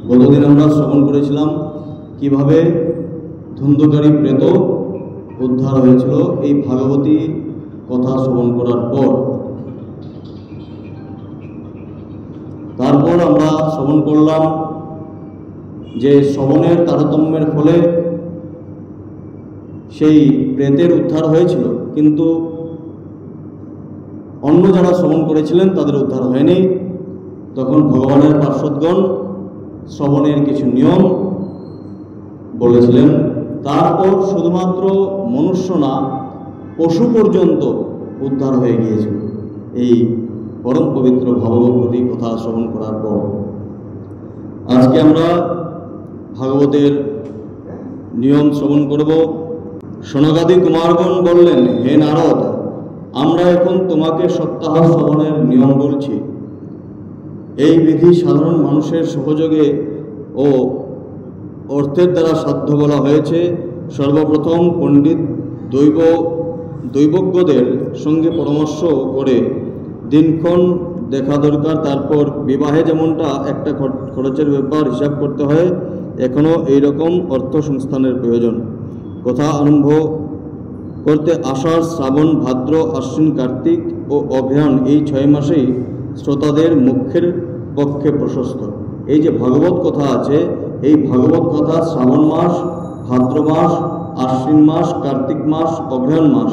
গতদিন আমরা শ্রবণ করেছিলাম কিভাবে ধুন্ধকারী প্রেত উদ্ধার হয়েছিল এই ভাগবতী কথা শ্রবণ করার পর। তারপর আমরা শ্রবণ করলাম যে শ্রবণের তারতম্যের ফলে সেই প্রেতের উদ্ধার হয়েছিল, কিন্তু অন্য যারা শ্রবণ করেছিলেন তাদের উদ্ধার হয়নি। তখন ভগবানের পার্শ্বদগণ শ্রবণের কিছু নিয়ম বলেছিলেন। তারপর শুধুমাত্র মনুষ্য না, পশু পর্যন্ত উদ্ধার হয়ে গিয়েছিল এই পরম পবিত্র ভাগবতী কথা শ্রবণ করার পর। আজকে আমরা ভাগবতের নিয়ম শ্রবণ করব। সনকাদি কুমারগণ বললেন, হে নারদ, আমরা এখন তোমাকে সপ্তাহ শ্রবণের নিয়ম বলছি। এই বিধি সাধারণ মানুষের সহযোগে ও অর্থের দ্বারা সাধ্য বলা হয়েছে। সর্বপ্রথম পণ্ডিত দৈবজ্ঞদের সঙ্গে পরামর্শ করে দিনক্ষণ দেখা দরকার। তারপর বিবাহে যেমনটা একটা খরচের ব্যাপার হিসাব করতে হয়, এখনও এইরকম অর্থ সংস্থানের প্রয়োজন। কথা আরম্ভ করতে আষাঢ়, শ্রাবণ, ভাদ্র, আশ্বিন, কার্তিক ও অগ্রহায়ণ এই 6 মাসেই শ্রোতাদের মুখ্যের পক্ষে প্রশস্ত। এই যে ভাগবত কথা আছে, এই ভাগবত কথা শ্রাবণ মাস, ভাদ্র মাস, আশ্বিন মাস, কার্তিক মাস, অগ্রহায়ণ মাস,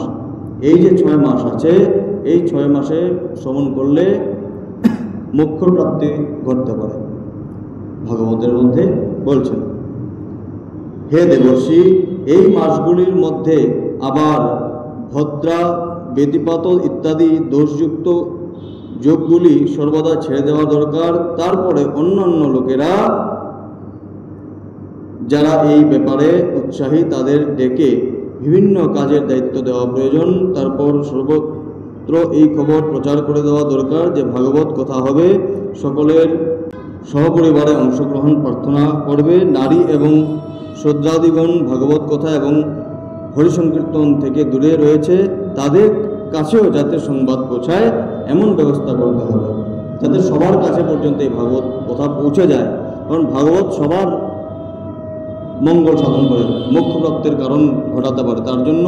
এই যে 6 মাস আছে, এই 6 মাসে শ্রবণ করলে মোক্ষ প্রাপ্তি ঘটতে পারে। ভাগবতের মধ্যে বলছেন, হে দেবর্ষি, এই মাসগুলির মধ্যে আবার ভদ্রা, ব্যতিপাত ইত্যাদি দোষযুক্ত যোগগুলি সর্বদা ছেড়ে দেওয়া দরকার। তারপরে অন্যান্য লোকেরা যারা এই ব্যাপারে উৎসাহী তাদের ডেকে বিভিন্ন কাজের দায়িত্ব দেওয়া প্রয়োজন। তারপর সর্বত্র এই খবর প্রচার করে দেওয়া দরকার যে ভাগবত কথা হবে, সকলের সহপরিবারে অংশগ্রহণ প্রার্থনা করবে। নারী এবং শূদ্রাদিগণ ভাগবত কথা এবং হরিসংকীর্তন থেকে দূরে রয়েছে, তাদের কাছেও যাতে সংবাদ পৌঁছায় এমন ব্যবস্থা করতে হবে, যাতে সবার কাছে পর্যন্ত এই ভাগবত কথা পৌঁছে যায়। কারণ ভাগবত সবার মঙ্গল সাধন করে, মোক্ষ প্রাপ্তির কারণ ঘটাতে পারে। তার জন্য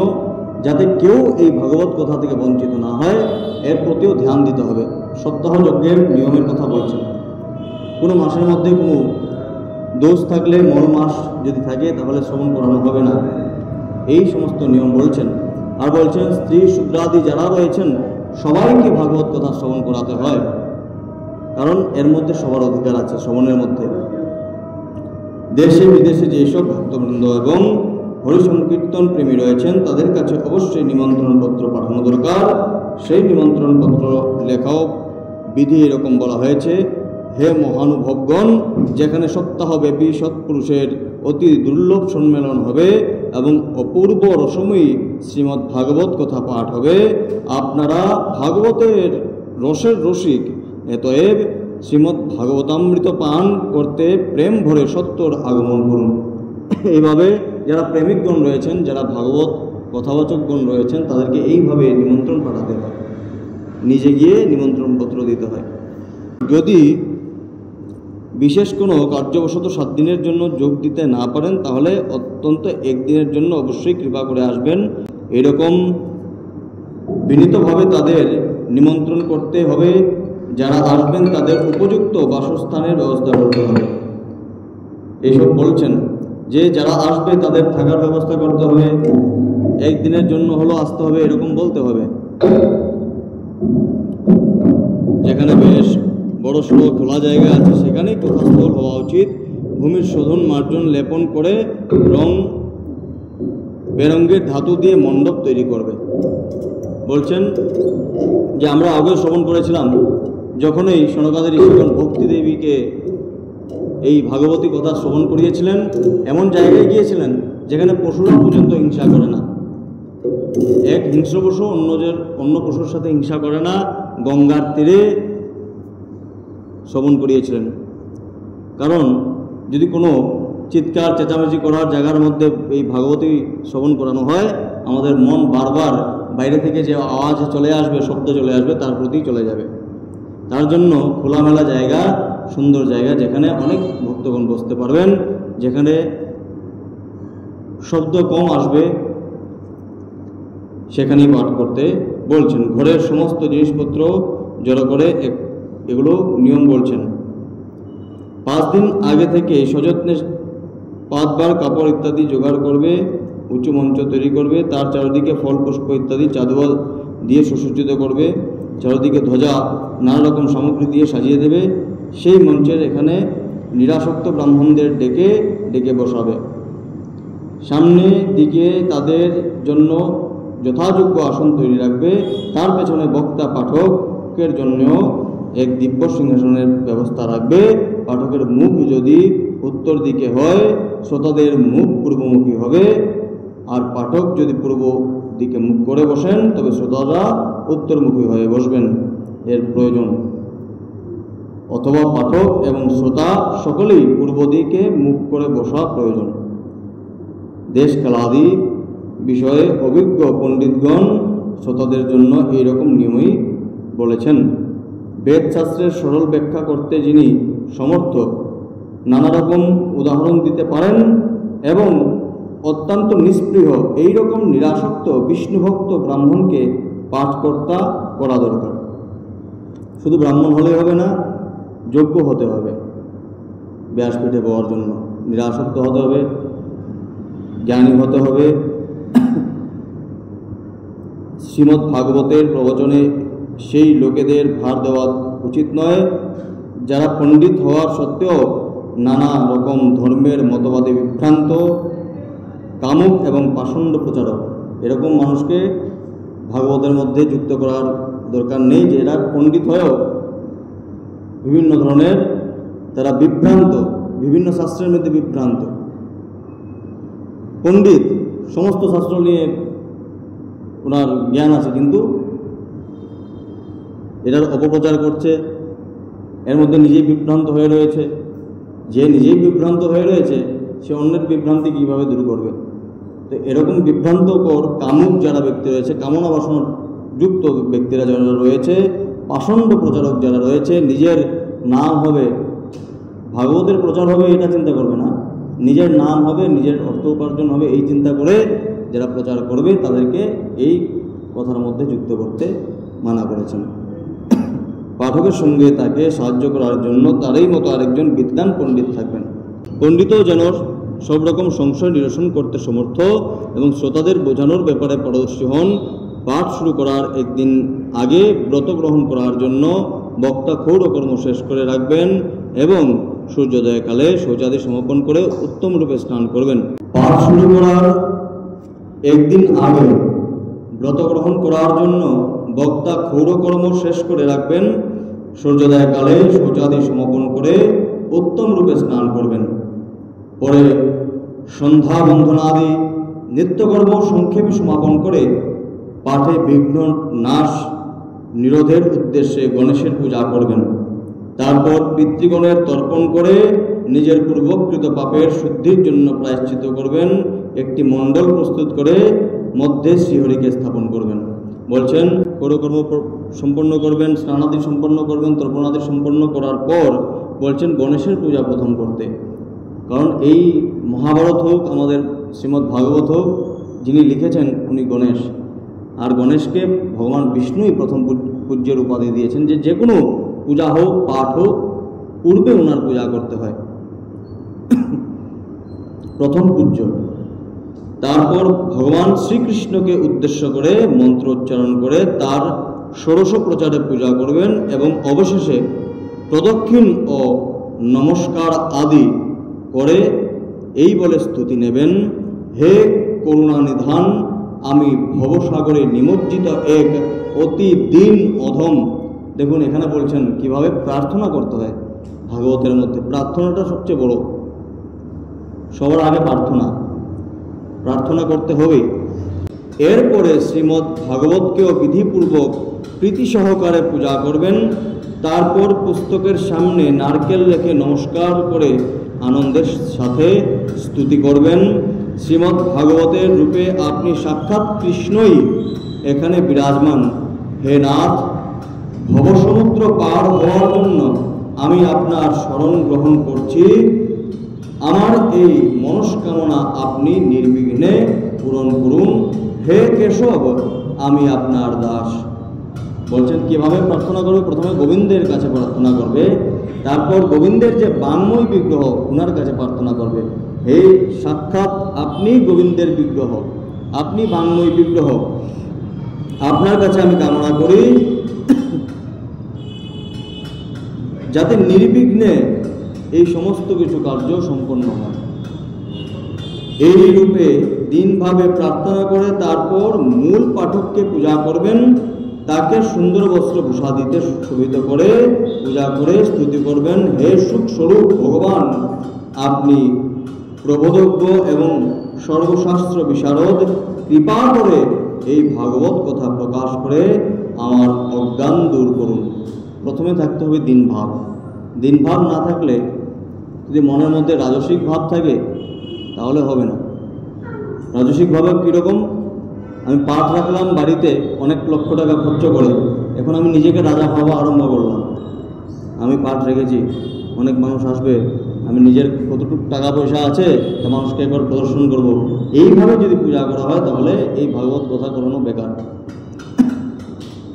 যাতে কেউ এই ভাগবত কথা থেকে বঞ্চিত না হয়, এর প্রতিও ধ্যান দিতে হবে। সপ্তাহ যজ্ঞের নিয়মের কথা বলছেন। কোনো মাসের মধ্যে কোনো দোষ থাকলে, মল মাস যদি থাকে, তাহলে শ্রবণ করানো হবে না, এই সমস্ত নিয়ম বলছেন। আর বলছেন স্ত্রী শূদ্রাদি যারা রয়েছেন সবাইকে ভাগবত কথা শ্রবণ করাতে হয়, কারণ এর মধ্যে সবার অধিকার আছে শ্রবণের মধ্যে। দেশে বিদেশে যেসব ভক্তবৃন্দ এবং হরিসংকীর্তন প্রেমী রয়েছেন তাদের কাছে অবশ্যই নিমন্ত্রণপত্র পাঠানো দরকার। সেই নিমন্ত্রণপত্র লেখাও বিধি এরকম বলা হয়েছে, হে মহানুভবগণ, যেখানে সপ্তাহব্যাপী সৎপুরুষের অতি দুর্লভ সম্মেলন হবে এবং অপূর্ব রসময়ী শ্রীমদ্ ভাগবত কথা পাঠ হবে, আপনারা ভাগবতের রসের রসিক, এতএব শ্রীমদ্ ভাগবতামৃত পান করতে প্রেম ভরে সত্তর আগমন করুন। এইভাবে যারা প্রেমিকগণ রয়েছেন, যারা ভাগবত কথাবাচকগণ রয়েছেন, তাদেরকে এইভাবে নিমন্ত্রণ পাঠাতে হয়, নিজে গিয়ে নিমন্ত্রণপত্র দিতে হয়। যদি বিশেষ কোনো কার্যবশত 7 দিনের জন্য যোগ দিতে না পারেন, তাহলে অত্যন্ত 1 দিনের জন্য অবশ্যই কৃপা করে আসবেন। এরকম বিনীতভাবে তাদের নিমন্ত্রণ করতে হবে। যারা আসবেন তাদের উপযুক্ত বাসস্থানের ব্যবস্থা করতে হবে। এইসব বলছেন যে যারা আসবে তাদের থাকার ব্যবস্থা করতে হবে, 1 দিনের জন্য হলো আসতে হবে, এরকম বলতে হবে। যেখানে বেশ বড় সড়ো খোলা জায়গা আছে সেখানেই কথাস্থল হওয়া উচিত। ভূমির শোধন, মার্জন, লেপন করে রং বেরঙ্গের ধাতু দিয়ে মণ্ডপ তৈরি করবে। বলছেন যে আমরা আগে শ্রবণ করেছিলাম, যখন এই সনকাদি ঋষিগণ ভক্তি দেবীকে এই ভাগবতী কথা শ্রবণ করিয়েছিলেন, এমন জায়গায় গিয়েছিলেন যেখানে পশুরা পর্যন্ত হিংসা করে না। এক হিংস্র পশু অন্য পশুর সাথে হিংসা করে না, গঙ্গার তীরে শ্রবণ করিয়েছিলেন। কারণ যদি কোনো চিৎকার চেঁচামেচি করার জায়গার মধ্যে এই ভাগবতী শ্রবণ করানো হয়, আমাদের মন বারবার বাইরে থেকে যে আওয়াজ চলে আসবে, শব্দ চলে আসবে, তার প্রতি চলে যাবে। তার জন্য খোলামেলা জায়গা সুন্দর জায়গা, যেখানে অনেক ভক্তগণ বসতে পারবেন, যেখানে শব্দ কম আসবে, সেখানেই পাঠ করতে বলছেন। ঘরের সমস্ত জিনিসপত্র জড়ো করে এগুলো নিয়ম বলছেন। 5 দিন আগে থেকে সযত্নে পাতবার কাপড় ইত্যাদি জোগাড় করবে, উঁচু মঞ্চ তৈরি করবে, তার চারিদিকে ফল পুষ্প ইত্যাদি চাঁদুয়া দিয়ে সুসজ্জিত করবে, চারিদিকে ধ্বজা নানা রকম সামগ্রী দিয়ে সাজিয়ে দেবে। সেই মঞ্চের এখানে নিরাসক্ত ব্রাহ্মণদের ডেকে ডেকে বসাবে। সামনে দিকে তাদের জন্য যথাযোগ্য আসন তৈরি রাখবে। তার পেছনে বক্তা পাঠকের জন্য এক দিব্য সিংহাসনের ব্যবস্থা রাখবে। পাঠকের মুখ যদি উত্তর দিকে হয়, শ্রোতাদের মুখ পূর্বমুখী হবে। আর পাঠক যদি পূর্ব দিকে মুখ করে বসেন, তবে শ্রোতারা উত্তরমুখী হয়ে বসবেন, এর প্রয়োজন। অথবা পাঠক এবং শ্রোতা সকলেই পূর্ব দিকে মুখ করে বসা প্রয়োজন। দেশ কালাদি বিষয়ে অভিজ্ঞ পণ্ডিতগণ শ্রোতাদের জন্য এইরকম নিয়মই বলেছেন। বেদশাস্ত্রের সরল ব্যাখ্যা করতে যিনি সমর্থ, নানা রকম উদাহরণ দিতে পারেন এবং অত্যন্ত নিষ্পৃহ এইরকম নিরাসক্ত বিষ্ণুভক্ত ব্রাহ্মণকে পাঠকর্তা করা দরকার। শুধু ব্রাহ্মণ হলে হবে না, যোগ্য হতে হবে। ব্যাসপীঠে বওয়ার জন্য নিরাসক্ত হতে হবে, জ্ঞানী হতে হবে। শ্রীমদ্ ভাগবতের প্রবচনে সেই লোকেদের ভার দেওয়া উচিত নয় যারা পণ্ডিত হওয়ার সত্ত্বেও নানা রকম ধর্মের মতবাদে বিভ্রান্ত, কামুক এবং পাষণ্ড প্রচারক। এরকম মানুষকে ভাগবতের মধ্যে যুক্ত করার দরকার নেই, যে এরা পণ্ডিত হয়েও বিভিন্ন ধরনের তারা বিভ্রান্ত, বিভিন্ন শাস্ত্রের মধ্যে বিভ্রান্ত। পণ্ডিত সমস্ত শাস্ত্র নিয়ে ওনার জ্ঞান আছে, কিন্তু এটার অপপ্রচার করছে, এর মধ্যে নিজেই বিভ্রান্ত হয়ে রয়েছে। যে নিজেই বিভ্রান্ত হয়ে রয়েছে, সে অন্যের বিভ্রান্তি কীভাবে দূর করবে? তো এরকম বিভ্রান্তকর কামুক যারা ব্যক্তি রয়েছে, কামনা বাসনা যুক্ত ব্যক্তিরা যারা রয়েছে, পাষণ্ড প্রচারক যারা রয়েছে, নিজের নাম হবে, ভাগবতের প্রচার হবে এটা চিন্তা করবে না, নিজের নাম হবে, নিজের অর্থ উপার্জন হবে, এই চিন্তা করে যারা প্রচার করবে তাদেরকে এই কথার মধ্যে যুক্ত করতে মানা করেছেন। পাঠকের সঙ্গে তাকে সাহায্য করার জন্য তারই মতো আরেকজন বিদ্বান পণ্ডিত থাকবেন। পণ্ডিতও যেন সব রকম সংশয় নিরসন করতে সমর্থ এবং শ্রোতাদের বোঝানোর ব্যাপারে পারদর্শী হন। পাঠ শুরু করার একদিন আগে ব্রত গ্রহণ করার জন্য বক্তা ক্ষৌরকর্ম শেষ করে রাখবেন এবং সূর্যোদয়কালে শৌচাদি সমাপন করে উত্তম রূপে স্নান করবেন। পাঠ শুরু করার একদিন আগে ব্রত গ্রহণ করার জন্য বক্তা ক্ষৌরকর্ম শেষ করে রাখবেন, সূর্যোদয়কালে শৌচাদি সমাপন করে উত্তম রূপে স্নান করবেন। পরে সন্ধ্যা বন্ধনাদি নিত্যকর্ম সংক্ষেপে সমাপন করে পাঠে বিঘ্ন নাশ নিরোধের উদ্দেশ্যে গণেশের পূজা করবেন। তারপর পিতৃগণের তর্পণ করে নিজের পূর্বকৃত পাপের শুদ্ধির জন্য প্রায়শ্চিত্ত করবেন। একটি মণ্ডল প্রস্তুত করে মধ্যে শ্রীহরিকে স্থাপন করবেন। বলছেন ক্ষৌরকর্ম সম্পন্ন করবেন, স্নানাদি সম্পন্ন করবেন, তর্পণাদি সম্পন্ন করার পর বলছেন গণেশের পূজা প্রথম করতে। কারণ এই মহাভারত হোক, আমাদের শ্রীমদ্ ভাগবত হোক, যিনি লিখেছেন উনি গণেশ। আর গণেশকে ভগবান বিষ্ণুই প্রথম পূজ্যের উপাধি দিয়েছেন, যে কোনো পূজা হোক, পাঠ হোক, পূর্বে ওনার পূজা করতে হয়, প্রথম পূজ্য। তারপর ভগবান শ্রীকৃষ্ণকে উদ্দেশ্য করে মন্ত্র উচ্চারণ করে তার ষোড়শ প্রচারে পূজা করবেন এবং অবশেষে প্রদক্ষিণ ও নমস্কার আদি করে এই বলে স্তুতি নেবেন, হে করুণানিধান, আমি ভবসাগরে নিমজ্জিত এক অতি দীন অধম। দেখুন এখানে বলছেন কিভাবে প্রার্থনা করতে হয়। ভাগবতের মধ্যে প্রার্থনাটা সবচেয়ে বড়, সবার আগে প্রার্থনা করতে হবে। এরপরে শ্রীমদ্ ভাগবতকেও বিধিপূর্বক প্রীতি সহকারে পূজা করবেন। তারপর পুস্তকের সামনে নারকেল রেখে নমস্কার করে আনন্দের সাথে স্তুতি করবেন। শ্রীমদ্ ভাগবতের রূপে আপনি সাক্ষাৎ কৃষ্ণই এখানে বিরাজমান। হে নাথ, ভবসমুদ্র পার হওয়ার জন্য আমি আপনার শরণ গ্রহণ করছি, আমার এই মনস্কামনা আপনি নির্বিঘ্নে পূরণ করুন। হে কেশব, আমি আপনার দাস। বলছেন কিভাবে প্রার্থনা করবে? প্রথমে গোবিন্দের কাছে প্রার্থনা করবে, তারপর গোবিন্দের যে বাংময় বিগ্রহ ওনার কাছে প্রার্থনা করবে। হে সাক্ষাৎ আপনি গোবিন্দের বিগ্রহ, আপনি বাংময় বিগ্রহ, আপনার কাছে আমি কামনা করি যাতে নির্বিঘ্নে এই সমস্ত কিছু কার্য সম্পন্ন হয়। এই রূপে দিনভাবে প্রার্থনা করে তারপর মূল পাঠককে পূজা করবেন, তাকে সুন্দর বস্ত্র ভূষা দিতে শোভিত করে পূজা করে স্তুতি করবেন। হে সুখস্বরূপ ভগবান, আপনি প্রবোধজ্ঞ এবং সর্বশাস্ত্র বিশারদ, কৃপা করে এই ভাগবত কথা প্রকাশ করে আমার অজ্ঞান দূর করুন। প্রথমে থাকতে হবে দিন ভাব। দিন ভাব না থাকলে, যদি মনের মধ্যে রাজসিক ভাব থাকে তাহলে হবে না। রাজসিক ভাবে কীরকম? আমি পাঠ রাখলাম বাড়িতে অনেক লক্ষ টাকা খরচ করে, এখন আমি নিজেকে রাজা ভাবা আরম্ভ করলাম। আমি পাঠ রেখেছি, অনেক মানুষ আসবে, আমি নিজের কতটুকু টাকা পয়সা আছে তা মানুষকে একবার প্রদর্শন করব। এইভাবে যদি পূজা করা হয় তাহলে এই ভাগবত কথা করানো বেকার।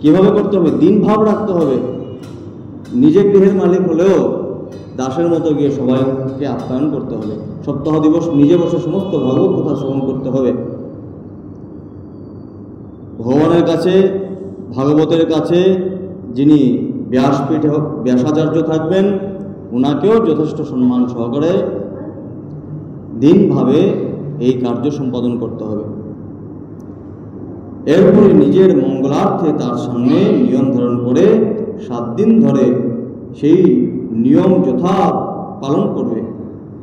কীভাবে করতে হবে? দিন ভাব রাখতে হবে। নিজে গৃহের মালিক হলেও দাসের মতো গিয়ে সবাইকে আপ্যায়ন করতে হবে। সপ্তাহ দিবস নিজে বসে সমস্ত ভাগবত কথা শ্রবণ করতে হবে। ভগবানের কাছে, ভাগবতের কাছে যিনি ব্যাসপীঠে ব্যাসাচার্য থাকবেন ওনাকেও যথেষ্ট সম্মান সহকারে দিনভাবে এই কার্য সম্পাদন করতে হবে। এরপরে নিজের মঙ্গলার্থে তার সামনে নিয়ম ধারণ করে 7 দিন ধরে সেই নিয়ম যথা পালন করবে।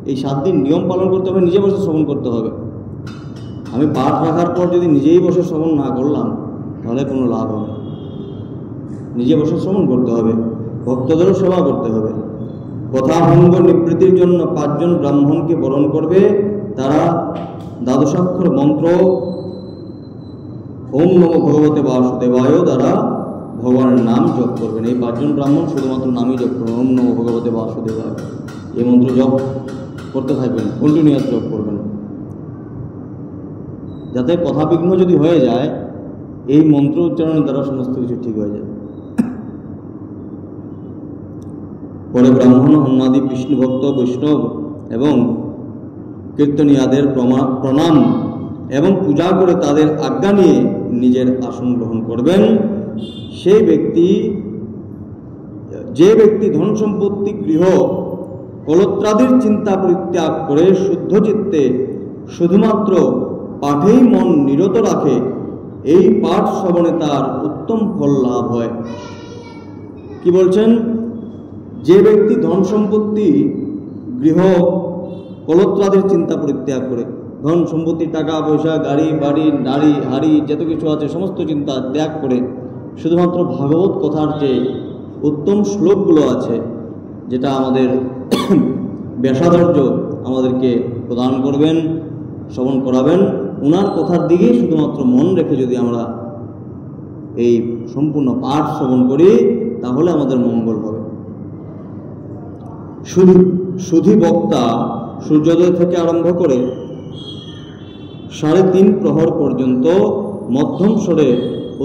এই 7 দিন নিয়ম পালন করতে হবে, নিজে বসে শ্রবণ করতে হবে। আমি পাঠ রাখার পর যদি নিজেই বসে শ্রবণ না করলাম তাহলে কোনো লাভ হবে না। নিজে বসে শ্রবণ করতে হবে, ভক্তদেরও সেবা করতে হবে। কথাভঙ্গ নিবৃত্তির জন্য 5 জন ব্রাহ্মণকে বরণ করবে। তারা দ্বাদশাক্ষর মন্ত্র ওম নমো ভগবতে বাসুদেবায় দ্বারা ভগবানের নাম জপ করবেন। এই 5 জন ব্রাহ্মণ শুধুমাত্র নামই জপ করবেন, ওম নমো ভগবতে বাসুদেবায়। এই মন্ত্র জপ করতে থাকবেন, কন্টিনিউয়াস জপ করবেন, যাতে কথা বিঘ্ন যদি হয়ে যায় এই মন্ত্র উচ্চারণের দ্বারা সমস্ত কিছু ঠিক হয়ে যায়। পরে ব্রাহ্মণ, অন্নাদি বিষ্ণু ভক্ত, বৈষ্ণব এবং কীর্তনীয়াদের প্রণাম এবং পূজা করে তাদের আজ্ঞা নিয়ে নিজের আসন গ্রহণ করবেন। যে ব্যক্তি ধন সম্পত্তি, গৃহ, কলত্রাদির চিন্তা পরিত্যাগ করে শুদ্ধ চিত্তে শুধুমাত্র পাঠেই মন নিরত রাখে, এই পাঠ শ্রবণে তার উত্তম ফল লাভ হয়। কি বলছেন? যে ব্যক্তি ধন সম্পত্তি, গৃহ, কলত্রাদির চিন্তা পরিত্যাগ করে, ধন সম্পত্তি, টাকা পয়সা, গাড়ি বাড়ি, নারী হাড়ি যত কিছু আছে সমস্ত চিন্তা ত্যাগ করে শুধুমাত্র ভাগবত কথার যে উত্তম শ্লোকগুলো আছে, যেটা আমাদের ব্যাসাচার্য আমাদেরকে প্রদান করবেন, শ্রবণ করাবেন, ওনার কথার দিকেই শুধুমাত্র মন রেখে যদি আমরা এই সম্পূর্ণ পাঠ শ্রবণ করি তাহলে আমাদের মঙ্গল হবে। সুধী বক্তা সূর্যোদয় থেকে আরম্ভ করে 3.5 প্রহর পর্যন্ত মধ্যম স্বরে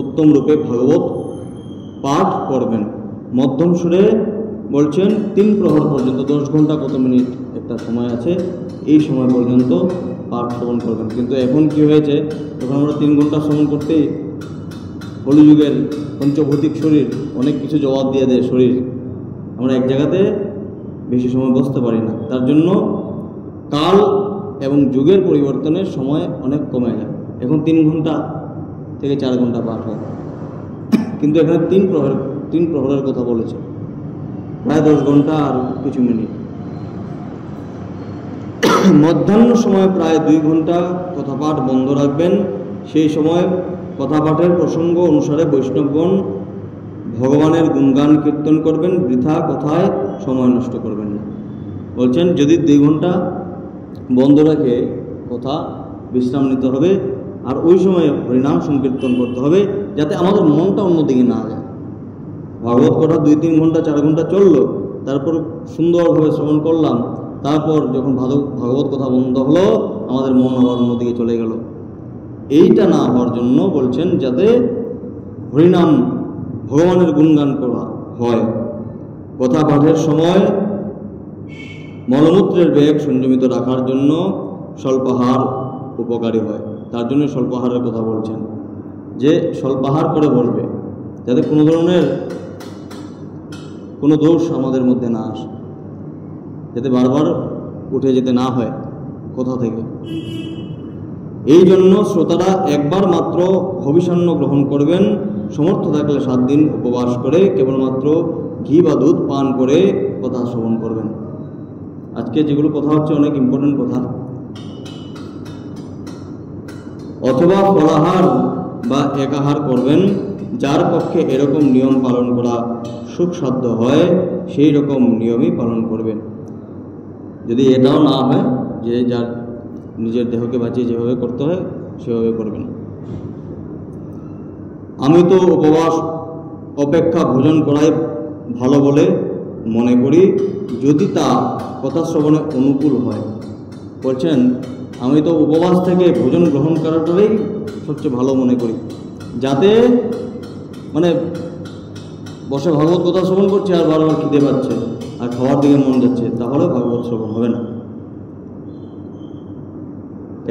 উত্তম রূপে ভাগবত পাঠ করবেন। মধ্যম স্বরে বলছেন 3 প্রহর পর্যন্ত, 10 ঘন্টা কত মিনিট একটা সময় আছে, এই সময় পর্যন্ত পাঠ শ্রবণ করবেন। কিন্তু এখন কি হয়েছে, এখন আমরা 3 ঘন্টা শ্রবণ করতেই কলিযুগের পঞ্চভৌতিক শরীর অনেক কিছু জবাব দিয়ে দেয় শরীর, আমরা এক জায়গাতে বেশি সময় বসতে পারি না। তার জন্য কাল এবং যুগের পরিবর্তনের সময় অনেক কমে যায়। এখন 3 ঘন্টা থেকে 4 ঘন্টা পাঠ হয়, কিন্তু এখানে 3 প্রহরের কথা বলেছে, প্রায় 10 ঘন্টা আর কিছু মিনিট। মধ্যাহ্ন সময় প্রায় 2 ঘন্টা কথা পাঠ বন্ধ রাখবেন। সেই সময় কথা পাঠের প্রসঙ্গ অনুসারে বৈষ্ণবগণ ভগবানের গুণগান কীর্তন করবেন, বৃথা কথায় সময় নষ্ট করবেন না। বলছেন যদি 2 ঘন্টা বন্ধ রেখে কথা বিশ্রাম নিতে হবে, আর ওই সময় হরিনাম সংকীর্তন করতে হবে, যাতে আমাদের মনটা অন্যদিকে না যায়। ভাগবত কথা 2-3 ঘন্টা 4 ঘন্টা চললো, তারপর সুন্দরভাবে শ্রবণ করলাম, তারপর যখন ভাগবত কথা বন্ধ হলো আমাদের মন আবার অন্যদিকে চলে গেল। এইটা না হওয়ার জন্য বলছেন যাতে হরিনাম ভগবানের গুণগান করা হয়। কথা পাঠের সময় মলমূত্রের বেগ সংযমিত রাখার জন্য স্বল্পাহার উপকারী হয়। তার জন্য স্বল্পাহারের কথা বলছেন, যে স্বল্পাহার করে বসবে যাতে কোনো ধরনের কোনো দোষ আমাদের মধ্যে না আসে, যাতে বারবার উঠে যেতে না হয় কোথা থেকে। এই জন্য শ্রোতারা একবার মাত্র হবিষান্ন গ্রহণ করবেন, সমর্থ থাকলে 7 দিন উপবাস করে কেবলমাত্র ঘি বা দুধ পান করে কথা শ্রবণ করবেন। আজকে যেগুলো কথা হচ্ছে অনেক ইম্পর্টেন্ট কথা। অথবা ফলাহার বা একাহার করবেন, যার পক্ষে এরকম নিয়ম পালন করা সুখসাধ্য হয় সেই রকম নিয়মই পালন করবেন। যদি এটাও না হয় যে যার নিজের দেহকে বাঁচিয়ে যেভাবে করতে হয় সেভাবে করবেন। আমি তো উপবাস অপেক্ষা ভোজন করাই ভালো বলে মনে করি, যদি তা কথা শ্রবণে অনুকূল হয়। বলছেন আমি তো উপবাস থেকে ভোজন গ্রহণ করাটাই সবচেয়ে ভালো মনে করি, যাতে মানে বসে ভাগবত কথা শ্রবণ করছে আর বারবার খিদে পাচ্ছে আর খাওয়ার দিকে মন যাচ্ছে, তাহলে ভাগবত শ্রবণ হবে না।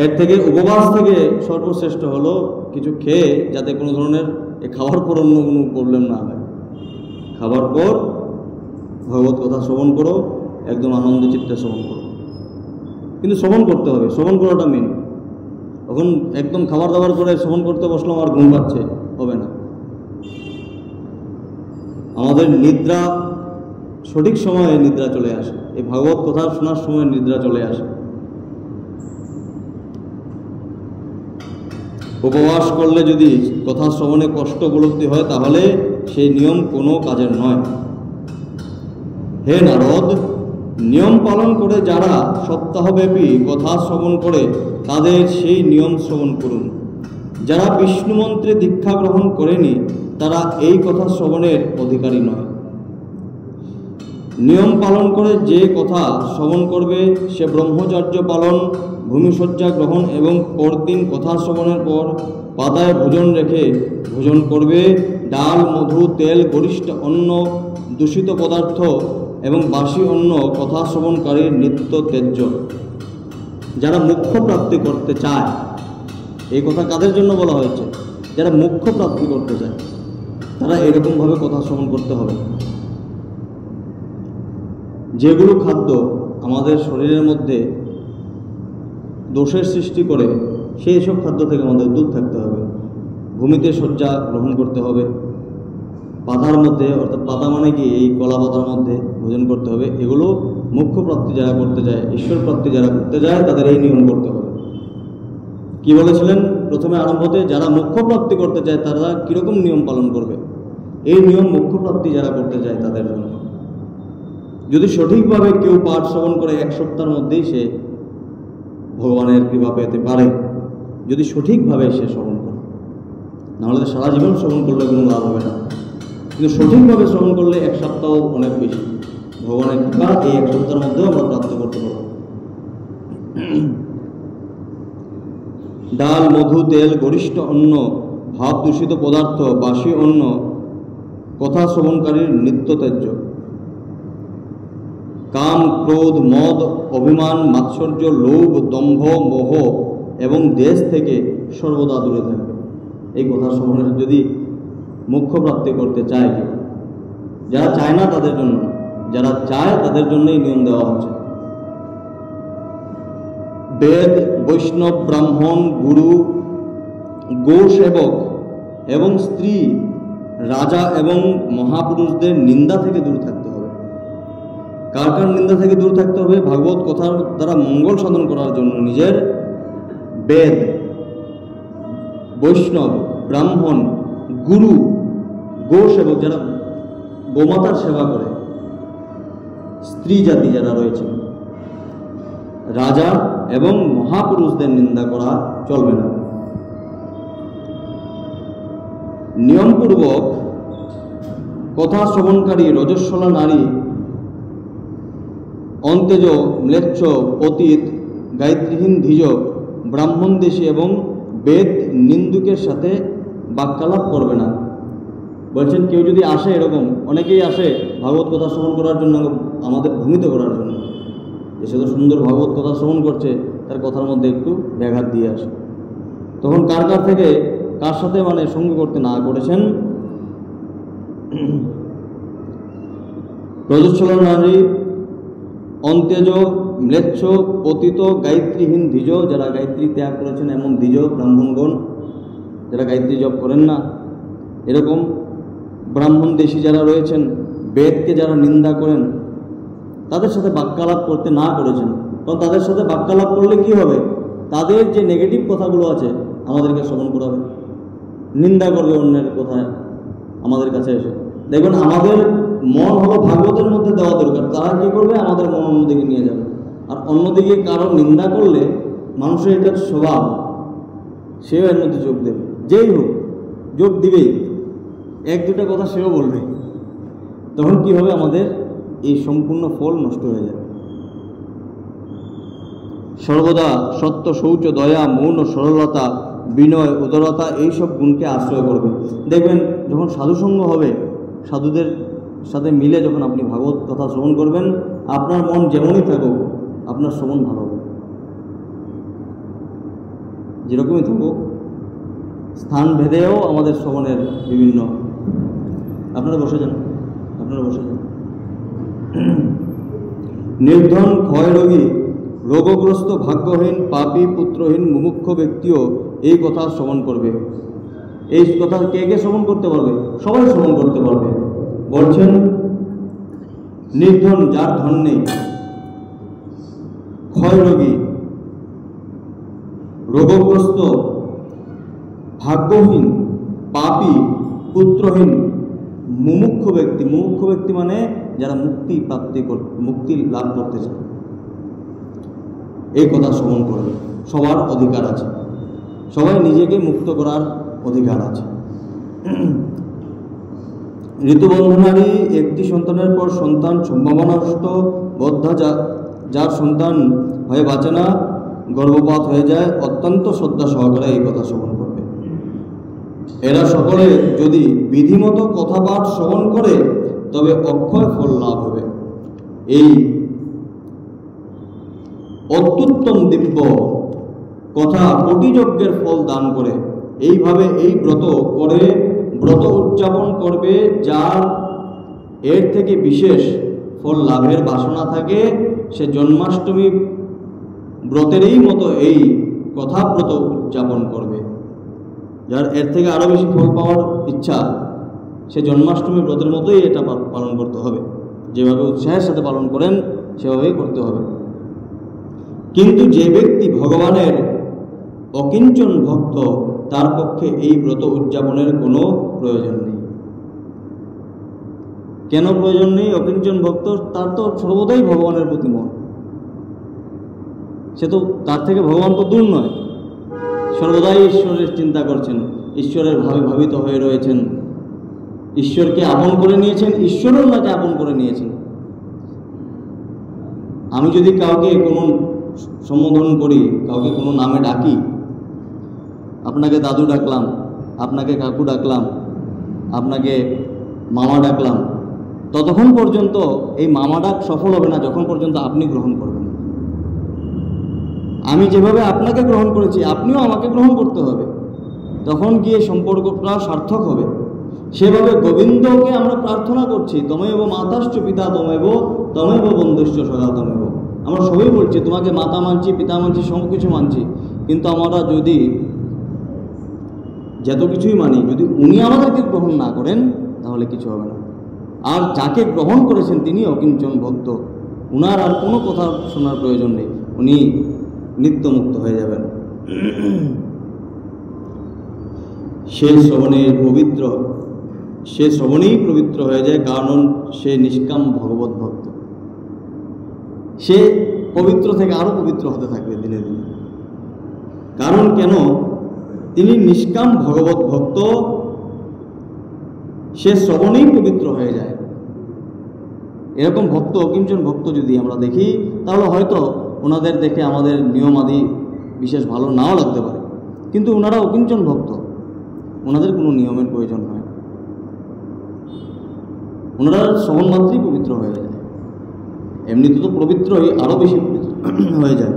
এর থেকে উপবাস থেকে সর্বশ্রেষ্ঠ হলো কিছু খেয়ে যাতে কোনো ধরনের খাওয়ার পর অন্য কোনো প্রবলেম না হয়। খাবার পর ভগবত কথা শ্রবণ করো, একদম আনন্দ চিত্তে শ্রবণ করো, কিন্তু শ্রবণ করতে হবে, শ্রবণ করাটা মেন। তখন একদম খাবার দাবার করে শ্রবণ করতে বসলাম আর ঘুম পাচ্ছে, হবে না। আমাদের নিদ্রা সঠিক সময়ে নিদ্রা চলে আসে, এই ভাগবত কথা শোনার সময় নিদ্রা চলে আসে। উপবাস করলে যদি কথা শ্রবণে কষ্ট উপলব্ধি হয় তাহলে সেই নিয়ম কোনো কাজের নয়। হে নারদ, নিয়ম পালন করে যারা সপ্তাহব্যাপী কথা শ্রবণ করে তাদের সেই নিয়ম শ্রবণ করুন। যারা বিষ্ণু মন্ত্রে দীক্ষা গ্রহণ করেনি তারা এই কথা শ্রবণের অধিকারী নয়। নিয়ম পালন করে যে কথা শ্রবণ করবে সে ব্রহ্মচর্য পালন, ভূমিশয্যা গ্রহণ এবং পরদিন কথা শ্রবণের পর পাতায় ভোজন রেখে ভোজন করবে। ডাল, মধু, তেল, গরিষ্ঠ অন্ন, দূষিত পদার্থ এবং বাসি অন্ন কথা শ্রবণকারীর নিত্য ত্যায্য। যারা মোক্ষ প্রাপ্তি করতে চায়, এই কথা কাদের জন্য বলা হয়েছে? যারা মোক্ষ প্রাপ্তি করতে চায় তারা এরকমভাবে কথা শ্রবণ করতে হবে। যেগুলো খাদ্য আমাদের শরীরের মধ্যে দোষের সৃষ্টি করে সেই সব খাদ্য থেকে আমাদের দূর থাকতে হবে। ভূমিতে শয্যা গ্রহণ করতে হবে, পাতার মধ্যে, অর্থাৎ পাতা মানে কি এই কলা পাতার মধ্যে ভোজন করতে হবে। এগুলো মোক্ষ প্রাপ্তি যারা করতে যায়, ঈশ্বর প্রাপ্তি যারা করতে যায় তাদের এই নিয়ম করতে হবে। কি বলেছিলেন প্রথমে আরম্ভতে? যারা মোক্ষ প্রাপ্তি করতে চায় তারা কীরকম নিয়ম পালন করবে? এই নিয়ম মোক্ষ প্রাপ্তি যারা করতে চায় তাদের জন্য। যদি সঠিকভাবে কেউ পাঠ শ্রবণ করে 1 সপ্তাহের মধ্যেই সে ভগবানের কৃপা পেতে পারে, যদি সঠিকভাবে সে শ্রবণ করে। নাহলে সারা জীবন শ্রবণ করলে কোনো লাভ হবে না, কিন্তু সঠিকভাবে শ্রবণ করলে 1 সপ্তাহ অনেক বেশি। ভগবানের কৃপা এই 1 সপ্তাহের মধ্যেও আমরা প্রাপ্ত করতে পারব। ডাল, মধু, তেল, গরিষ্ঠ অন্ন, ভাব দূষিত পদার্থ, বাসি অন্ন কথা শ্রবণকারীর নিত্য ত্যায্য। কাম, ক্রোধ, মদ, অভিমান, মাৎসর্য, লোভ, দম্ভ, মোহ এবং দেশ থেকে সর্বদা দূরে থাকবে। এই কথা শ্রবণের যদি মোক্ষ প্রাপ্তি করতে চায় কেউ, যারা চায় না তাদের জন্য, যারা চায় তাদের জন্যই নিয়ম দেওয়া হচ্ছে। বেদ, বৈষ্ণব, ব্রাহ্মণ, গুরু, গোসেবক এবং স্ত্রী, রাজা এবং মহাপুরুষদের নিন্দা থেকে দূর থাকতে হবে। কার কার নিন্দা থেকে দূর থাকতে হবে? ভাগবত কথার দ্বারা মঙ্গল সাধন করার জন্য নিজের বেদ, বৈষ্ণব, ব্রাহ্মণ, গুরু, গোসেবক যারা গোমাতার সেবা করে, স্ত্রী জাতি যারা রয়েছে, রাজা এবং মহাপুরুষদের নিন্দা করা চলবে না। নিয়মপূর্বক কথা শ্রবণকারী রজস্বলা নারী অন্তেজ, ম্লেচ্ছ, পতিত, গায়ত্রীহীন দ্বিজ, ব্রাহ্মণ দেশী এবং বেদ নিন্দুকের সাথে বাক্যালাপ করবে না। বলছেন কেউ যদি আসে, এরকম অনেকেই আসে ভাগবত কথা শ্রবণ করার জন্য, আমাদের ভূমিত করার জন্য, এসে তো সুন্দর ভাগবত কথা শ্রবণ করছে, তার কথার মধ্যে একটু ব্যাঘাত দিয়ে আসে। তখন কার থেকে কার সাথে সঙ্গ করতে না করেছেন, রজস্বল নারী, অন্তেজ, ম্লেচ্ছ, পতিত, গায়ত্রীহীন দ্বিজ, যারা গায়ত্রী ত্যাগ করেছেন এমন দ্বিজ, ব্রাহ্মণগণ যারা গায়ত্রী জপ করেন না, এরকম ব্রাহ্মণ দেশী যারা রয়েছেন, বেদকে যারা নিন্দা করেন, তাদের সাথে বাক্যালাপ করতে না করেছেন। কারণ তাদের সাথে বাক্যালাপ করলে কি হবে, তাদের যে নেগেটিভ কথাগুলো আছে আমাদেরকে শ্রবণ করাবে, নিন্দা করবে অন্যের কথায় আমাদের কাছে এসে। দেখবেন আমাদের মন হলো ভাগবতের মধ্যে দেওয়া দরকার, তারা কী করবে, আমাদের মন অন্যদিকে নিয়ে যাবে। আর অন্যদিকে কারো নিন্দা করলে মানুষের এটা স্বভাব, সেও এর মধ্যে যোগ দেবে, যেই হোক যোগ দিবেই, এক দুটা কথা সেও বলবে। তখন কি হবে, আমাদের এই সম্পূর্ণ ফল নষ্ট হয়ে যাবে। সর্বদা সত্য, শৌচ, দয়া, মৌন, সরলতা, বিনয়, উদারতা এইসব গুণকে আশ্রয় করবে। দেখবেন যখন সাধুসঙ্গ হবে, সাধুদের সাথে মিলে যখন আপনি ভাগবত কথা শ্রবণ করবেন, আপনার মন যেমনই থাকুক আপনার শ্রবণ ভালো হবে, যেরকমই থাকুক। স্থান ভেদেও আমাদের শ্রবণের বিভিন্ন, আপনারা বসে যান। নির্ধন, ক্ষয়রোগী, রোগগ্রস্ত, ভাগ্যহীন, পাপী, পুত্রহীন, মুমুক্ষ ব্যক্তিও এই কথা শ্রবণ করবে। এই কথা কে কে শ্রবণ করতে পারবে? সবাই শ্রবণ করতে পারবে। বলছেন নির্ধন, যার ধন নেই, ক্ষয়রোগী, রোগগ্রস্ত, ভাগ্যহীন, পাপী, পুত্রহীন, মুমুক্ষ ব্যক্তি। মুমুক্ষ ব্যক্তি মানে যারা মুক্তি লাভ করতে চায়, এই কথা শ্রবণ করবে। সবার অধিকার আছে, সবাই নিজেকে মুক্ত করার অধিকার আছে। ঋতুবন্ধনারী, একটি সন্তানের পর সন্তান, সম্ভাবনাষ্ট, বদ্ধা, যার সন্তান হয়ে বাঁচে না, গর্ভপাত হয়ে যায়, অত্যন্ত শ্রদ্ধা সহকারে এই কথা শ্রবণ করবে। এরা সকলে যদি বিধিমতো কথাপাঠ শ্রবণ করে তবে অক্ষয় ফল লাভ হবে। এই অত্যুত্তম দিব্য কথা কোটি যজ্ঞের ফল দান করে। এইভাবে এই ব্রত করে ব্রত উদযাপন করবে, যার এর থেকে বিশেষ ফল লাভের বাসনা থাকে, সে জন্মাষ্টমী ব্রতেরই মতো এই কথা ব্রত উদযাপন করবে। যার এর থেকে আরও বেশি ফল পাওয়ার ইচ্ছা, সে জন্মাষ্টমী ব্রতের মতোই এটা পালন করতে হবে। যেভাবে উৎসাহের সাথে পালন করেন সেভাবেই করতে হবে। কিন্তু যে ব্যক্তি ভগবানের অকিঞ্চন ভক্ত, তার পক্ষে এই ব্রত উদযাপনের কোনো প্রয়োজন নেই। কেন প্রয়োজন নেই? অকিঞ্চন ভক্ত, তার তো সর্বদাই ভগবানের প্রতি মন, সে তো, তার থেকে ভগবান তো দূর নয়, সর্বদাই ঈশ্বরের চিন্তা করছেন, ঈশ্বরের ভাবে ভাবিত হয়ে রয়েছেন, ঈশ্বরকে আপন করে নিয়েছেন, ঈশ্বরও ওনাকে আপন করে নিয়েছেন। আমি যদি কাউকে কোনো সম্বোধন করি, কাউকে কোনো নামে ডাকি, আপনাকে দাদু ডাকলাম, আপনাকে কাকু ডাকলাম, আপনাকে মামা ডাকলাম, ততক্ষণ পর্যন্ত এই মামা ডাক সফল হবে না যখন পর্যন্ত আপনি গ্রহণ করবেন। আমি যেভাবে আপনাকে গ্রহণ করেছি আপনিও আমাকে গ্রহণ করতে হবে, তখন গিয়ে সম্পর্কটা সার্থক হবে। সেভাবে গোবিন্দকে আমরা প্রার্থনা করছি, তমেব মাতাশ্চ পিতা তমেব, তমেব বন্ধুশ্চ সদা তমেব। আমরা সবাই বলছি তোমাকে মাতা মানছি, পিতা মানছি, সব কিছু মানছি, কিন্তু আমরা যদি যত কিছুই মানি, যদি উনি আমাদেরকে গ্রহণ না করেন তাহলে কিছু হবে না। আর যাকে গ্রহণ করেছেন তিনি অকিঞ্চন ভক্ত, উনার আর কোনো কথা শোনার প্রয়োজন নেই, উনি নিত্যমুক্ত হয়ে যাবেন। সে শ্রবণেই পবিত্র হয়ে যায়, কারণ সে নিষ্কাম ভগবত ভক্ত। সে পবিত্র থেকে আরো পবিত্র হতে থাকবে দিনে দিনে। কারণ কেন? তিনি নিষ্কাম ভগবত ভক্ত, সে শ্রবণেই পবিত্র হয়ে যায়। এরকম ভক্ত, অকিঞ্চন ভক্ত যদি আমরা দেখি, তাহলে হয়তো ওনাদের দেখে আমাদের নিয়ম আদি বিশেষ ভালো নাও লাগতে পারে, কিন্তু ওনারা অকিঞ্চন ভক্ত, ওনাদের কোনো নিয়মের প্রয়োজন হয় না, ওনারা শ্রবণ মাত্রই পবিত্র হয়ে যায়। এমনিতে তো পবিত্রই, আরও বেশি পবিত্র হয়ে যায়,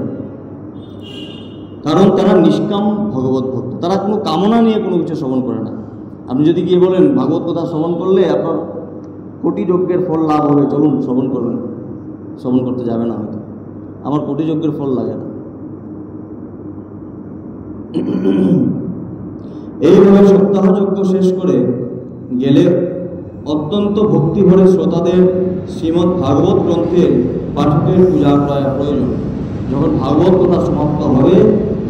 কারণ তারা নিষ্কাম ভগবত ভক্ত, তারা কোনো কামনা নিয়ে কোনো কিছু শ্রবণ করে না। আপনি যদি গিয়ে বলেন ভাগবত কথা শ্রবণ করলে আপনার কোটি যজ্ঞের ফল লাভ হবে, চলুন শ্রবণ করবেন, শ্রবণ করতে যাবে না, হয়তো আমার কোটি যজ্ঞের ফল লাগে না। এইভাবে সপ্তাহযজ্ঞ শেষ করে গেলে অত্যন্ত ভক্তিভরে শ্রোতাদের শ্রীমদ্ ভাগবত গ্রন্থের পাঠকের পূজা করা প্রয়োজন। যখন ভাগবত কথা সমাপ্ত হবে,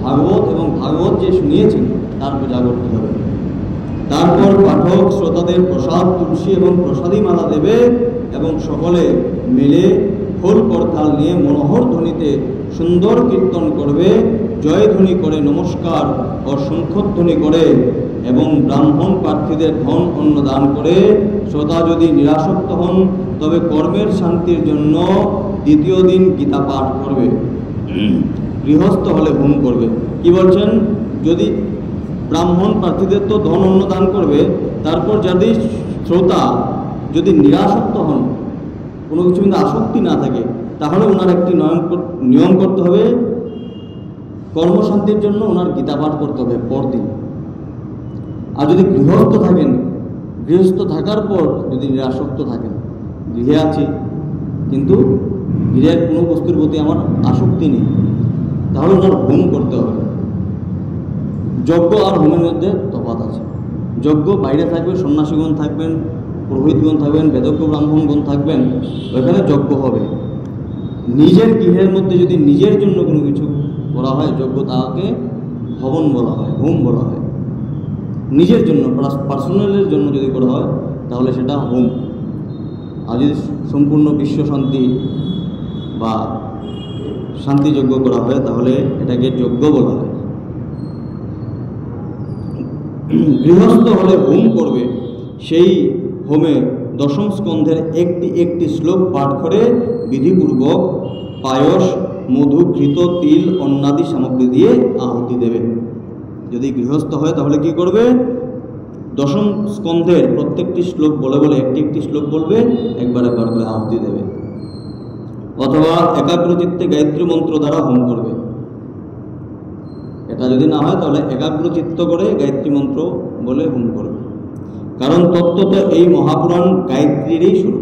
ভাগবত এবং ভাগবত যে শুনিয়েছেন তার পূজা করতে হবে। তারপর পাঠক শ্রোতাদের প্রসাদ, তুলসী এবং প্রসাদী মালা দেবে এবং সকলে মিলে খোল করতাল নিয়ে মনোহর ধ্বনিতে সুন্দর কীর্তন করবে, জয়ধ্বনি করে নমস্কার ও শঙ্খধ্বনি করে এবং ব্রাহ্মণ প্রার্থীদের ধন অন্ন দান করে শ্রোতা যদি নিরাসক্ত হন তবে কর্মের শান্তির জন্য দ্বিতীয় দিন গীতা পাঠ করবে। গৃহস্থ হলে হোম করবে। কি বলছেন? যদি ব্রাহ্মণ প্রার্থীদের তো ধন অন্ন দান করবে, তারপর যদি শ্রোতা যদি নিরাসক্ত হন, কোনো কিছু কিন্তু আসক্তি না থাকে, তাহলে ওনার একটি নিয়ম করতে হবে, কর্মশান্তির জন্য ওনার গীতা পাঠ করতে হবে পরদিন। আর যদি গৃহস্থ থাকেন, গৃহস্থ থাকার পর যদি নিরাসক্ত থাকেন, গৃহে আছি কিন্তু গৃহের কোনো বস্তুর প্রতি আমার আসক্তি নেই, তাহলে ওনার হোম করতে হবে। যজ্ঞ আর হোমের মধ্যে তফাৎ আছে। যজ্ঞ বাইরে থাকবে, সন্ন্যাসীগণ থাকবেন, পুরোহিতগণ থাকবেন, বেদজ্ঞ ব্রাহ্মণগণ থাকবেন, ওইখানে যজ্ঞ হবে। নিজের গৃহের মধ্যে যদি নিজের জন্য কোনো কিছু করা হয় যজ্ঞ, তাকে হবন বলা হয়, হোম বলা হয়। নিজের জন্য, পার্সোনালের জন্য যদি করা হয় তাহলে সেটা হোম। আর যদি সম্পূর্ণ বিশ্ব শান্তি বা শান্তিযজ্ঞ করা হয় তাহলে এটাকে যজ্ঞ বলা হয়। গৃহস্থ হলে হোম করবে, সেই হোমে দশম স্কন্ধের একটি একটি শ্লোক পাঠ করে বিধিপূর্বক পায়স, মধু, ঘৃত, তিল, অন্নাদি সামগ্রী দিয়ে আহুতি দেবে। যদি গৃহস্থ হয় তাহলে কি করবে? দশম স্কন্ধের প্রত্যেকটি শ্লোক বলে বলে একটি একটি শ্লোক বলবে, একবার একবার করে আহুতি দেবে। অথবা একাগ্রচিত্তে গায়ত্রী মন্ত্র দ্বারা হোম করবে। এটা যদি না হয় তাহলে একাগ্রচিত্ত করে গায়ত্রী মন্ত্র বলে হোম করবে। কারণ তত্ত্বত এই মহাপুরাণ গায়ত্রীরই শুরু।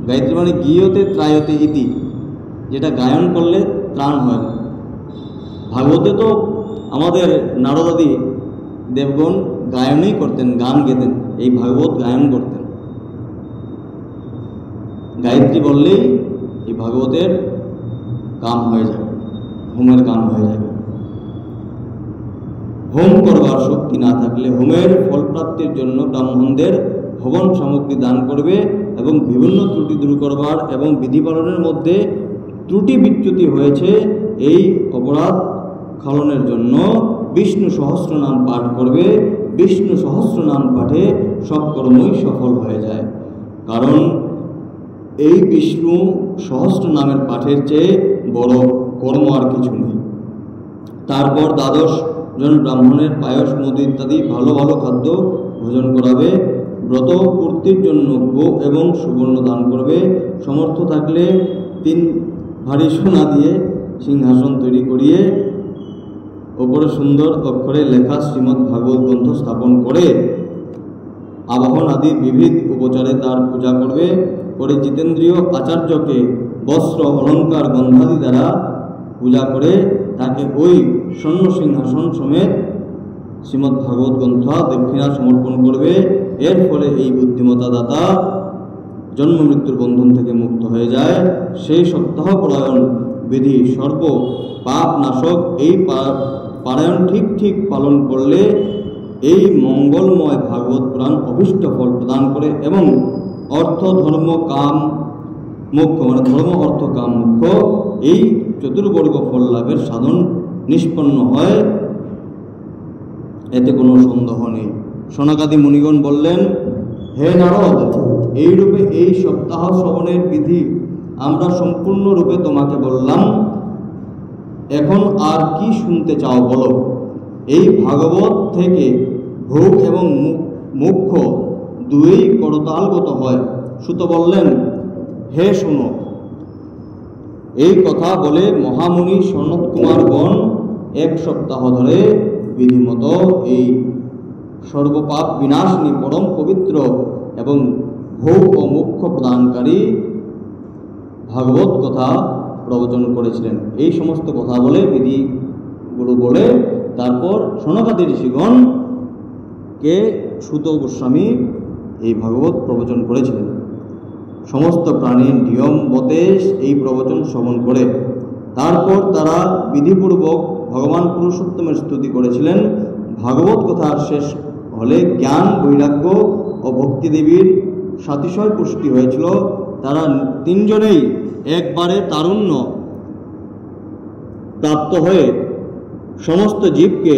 গায়ত্রী মানে গীয়তে ত্রায়তে ইতি, যেটা গায়ন করলে ত্রাণ হয়। ভাগবতে তো আমাদের নারদাদি দেবগণ গায়নই করতেন, গান গেতেন, এই ভাগবত গায়ন করতেন। গায়ত্রী বললেই এই ভাগবতের গান হয়ে যাবে, হোমের গান হয়ে যাবে। হোম করবার শক্তি না থাকলে হোমের ফলপ্রাপ্তির জন্য ব্রাহ্মণদের হবন সামগ্রী দান করবে এবং বিভিন্ন ত্রুটি দূর করবার এবং বিধি পালনের মধ্যে ত্রুটি বিচ্যুতি হয়েছে এই অপরাধ খলনের জন্য বিষ্ণু সহস্র নাম পাঠ করবে। বিষ্ণু সহস্র নাম পাঠে সব কর্মই সফল হয়ে যায়, কারণ এই বিষ্ণু সহস্র নামের পাঠের চেয়ে বড় কর্ম আর কিছু নেই। তারপর 12 জন ব্রাহ্মণের পায়স, মধু ইত্যাদি ভালো ভালো খাদ্য ভোজন করাবে। ব্রত পূর্তির জন্য গো এবং সুবর্ণ দান করবে। সমর্থ থাকলে 3 ভারী সোনা দিয়ে সিংহাসন তৈরি করিয়ে ওপরে সুন্দর অক্ষরে লেখা শ্রীমদ্ ভাগবত গ্রন্থ স্থাপন করে আবাহন আদি বিবিধ উপচারে তার পূজা করবে। পরে জিতেন্দ্রীয় আচার্যকে বস্ত্র, অলঙ্কার, গন্ধাদি দ্বারা পূজা করে তাকে ওই স্বর্ণ সিংহাসন সমেত শ্রীমদ্ ভাগবত গ্রন্থ দক্ষিণা সমর্পণ করবে। এর ফলে এই বুদ্ধিমতা দাতা জন্ম মৃত্যুর বন্ধন থেকে মুক্ত হয়ে যায়। সেই সপ্তাহ পরায়ণ বিধি সর্ব পাপ নাশক। এই পারায়ণ ঠিক ঠিক পালন করলে এই মঙ্গলময় ভাগবত পুরাণ অভীষ্ট ফল প্রদান করে এবং অর্থ, ধর্ম, কাম, মোক্ষ মানে ধর্ম, অর্থ, কাম, মোক্ষ এই চতুর্বর্গ ফল লাভের সাধন নিষ্পন্ন হয়, এতে কোনো সন্দেহ নেই। সনকাদি মুনিগণ বললেন, হে নারদ, এইরূপে এই সপ্তাহ শ্রবণের বিধি আমরা সম্পূর্ণরূপে তোমাকে বললাম। এখন আর কি শুনতে চাও বলো। এই ভাগবত থেকে ভোগ এবং মুখ্য দুয়েই করতালগত হয়। সুত বললেন, হে শোনো। এই কথা বলে মহামুনি সনত কুমারগণ 1 সপ্তাহ ধরে বিধিমত এই সর্বপাপ বিনাশিনী পরম পবিত্র এবং ভোগ ও মুখ্য প্রদানকারী ভাগবত কথা প্রবচন করেছিলেন। এই সমস্ত কথা বলে বিধিগুলো বলে তারপর সনকাদি ঋষিগণকে সুত গোস্বামী এই ভাগবত প্রবচন করেছিলেন। সমস্ত প্রাণীর নিয়ম মতে এই প্রবচন শ্রবণ করে তারপর তারা বিধিপূর্বক ভগবান পুরুষোত্তমের স্তুতি করেছিলেন। ভাগবত কথা শেষ হলে জ্ঞান, বৈরাগ্য ও ভক্তিদেবীর সাতিশয় পুষ্টি হয়েছিল। তারা তিনজনেই একবারে তারুণ্য প্রাপ্ত হয়ে সমস্ত জীবকে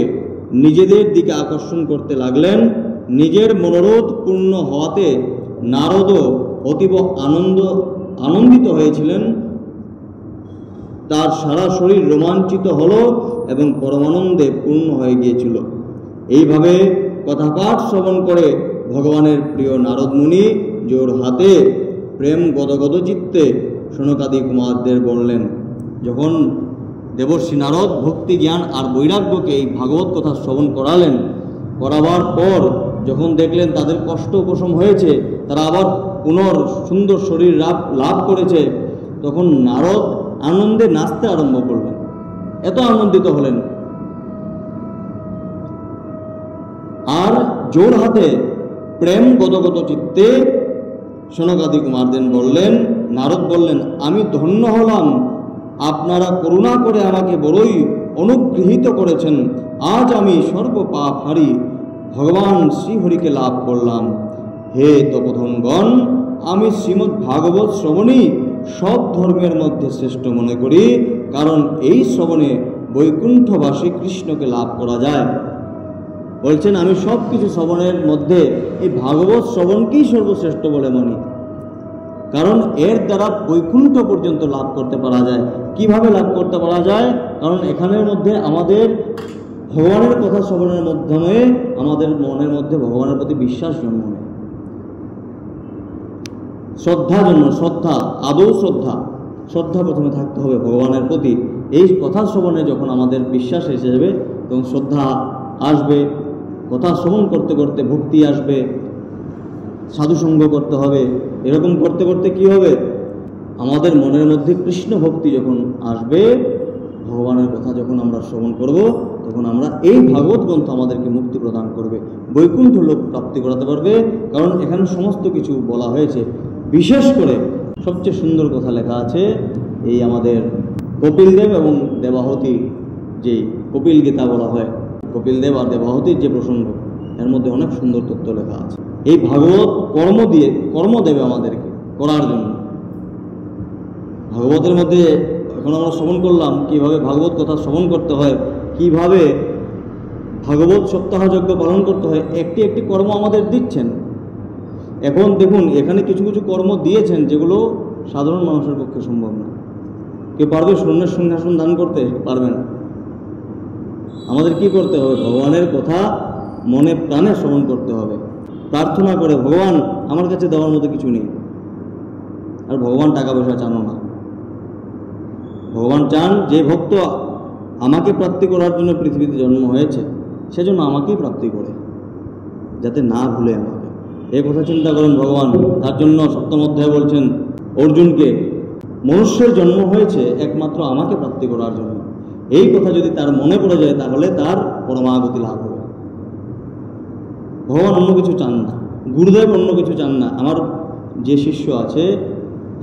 নিজেদের দিকে আকর্ষণ করতে লাগলেন। নিজের মনোরোধ পূর্ণ হওয়াতে নারদও অতীব আনন্দিত হয়েছিলেন। তার সারা শরীর রোমাঞ্চিত হল এবং পরমানন্দে পূর্ণ হয়ে গিয়েছিল। এইভাবে কথাপাঠ শ্রবণ করে ভগবানের প্রিয় নারদ মুনি জোর হাতে প্রেম গদগদ চিত্তে সনকাদি কুমারদের বললেন। যখন দেবর্ষি নারদ ভক্তি, জ্ঞান আর বৈরাগ্যকে এই ভাগবত কথা শ্রবণ করালেন, করাবার পর যখন দেখলেন তাদের কষ্ট উপশম হয়েছে, তারা আবার পুনর সুন্দর শরীর লাভ করেছে, তখন নারদ আনন্দে নাচতে আরম্ভ করলেন। এত আনন্দিত হলেন আর জোর হাতে প্রেম গদগদ চিত্তে সনকাদি কুমারদের বললেন। নারদ বললেন, আমি ধন্য হলাম, আপনারা করুণা করে আমাকে বড়ই অনুগৃহীত করেছেন। আজ আমি সর্বপাপ হারি ভগবান শ্রীহরিকে লাভ করলাম। হে তপোধনগণ, আমি শ্রীমদ্ ভাগবত শ্রবণই সব ধর্মের মধ্যে শ্রেষ্ঠ মনে করি, কারণ এই শ্রবণে বৈকুণ্ঠবাসী কৃষ্ণকে লাভ করা যায়। বলছেন, আমি সব কিছু শ্রবণের মধ্যে এই ভাগবত শ্রবণকেই সর্বশ্রেষ্ঠ বলে মানি, কারণ এর দ্বারা বৈকুণ্ঠ পর্যন্ত লাভ করতে পারা যায়। কিভাবে লাভ করতে পারা যায়? কারণ এখানের মধ্যে আমাদের ভগবানের কথা শ্রবণের মাধ্যমে আমাদের মনের মধ্যে ভগবানের প্রতি বিশ্বাস জন্ম নেয়, শ্রদ্ধা জন্ম, শ্রদ্ধা, আদৌ শ্রদ্ধা প্রথমে থাকতে হবে ভগবানের প্রতি। এই কথা শ্রবণে যখন আমাদের বিশ্বাস এসে যাবে তখন শ্রদ্ধা আসবে, কথা শ্রবণ করতে করতে ভক্তি আসবে, সাধুসঙ্গ করতে হবে। এরকম করতে করতে কি হবে? আমাদের মনের মধ্যে কৃষ্ণ ভক্তি যখন আসবে, ভগবানের কথা যখন আমরা শ্রবণ করব, তখন আমরা এই ভাগবত গ্রন্থ আমাদেরকে মুক্তি প্রদান করবে, বৈকুণ্ঠ লোক প্রাপ্তি করাতে পারবে। কারণ এখানে সমস্ত কিছু বলা হয়েছে। বিশেষ করে সবচেয়ে সুন্দর কথা লেখা আছে এই আমাদের কপিলদেব এবং দেবাহতি, যে কপিল গীতা বলা হয়, কপিলদেব আর দেবাহতির যে প্রসঙ্গ, এর মধ্যে অনেক সুন্দর তথ্য লেখা আছে। এই ভাগবত কর্ম দেবে আমাদেরকে করার জন্য। ভাগবতের মধ্যে এখন আমরা শ্রবণ করলাম কিভাবে ভাগবত কথা শ্রবণ করতে হয়, কিভাবে ভাগবত সপ্তাহ যজ্ঞ পালন করতে হয়। একটি একটি কর্ম আমাদের দিচ্ছেন। এখন দেখুন, এখানে কিছু কিছু কর্ম দিয়েছেন যেগুলো সাধারণ মানুষের পক্ষে সম্ভব না। কেউ পারবে শূন্যের সিংহাসন দান করতে? পারবে না। আমাদের কি করতে হবে? ভগবানের কথা মনে প্রাণে শ্রবণ করতে হবে, প্রার্থনা করে, ভগবান আমার কাছে দেওয়ার মতো কিছু নেই। আর ভগবান টাকা পয়সা চানো না। ভগবান চান যে ভক্ত আমাকে প্রাপ্তি করার জন্য পৃথিবীতে জন্ম হয়েছে, সেজন্য আমাকেই প্রাপ্তি করে, যাতে না ভুলে আমাকে। এই কথা চিন্তা করেন ভগবান। তার জন্য সপ্তম অধ্যায়ে বলছেন অর্জুনকে, মনুষ্যের জন্ম হয়েছে একমাত্র আমাকে প্রাপ্তি করার জন্য। এই কথা যদি তার মনে পড়ে যায়, তাহলে তার পরমাগতি লাভ হবে। ভগবান অন্য কিছু চান না, গুরুদেব অন্য কিছু চান না। আমার যে শিষ্য আছে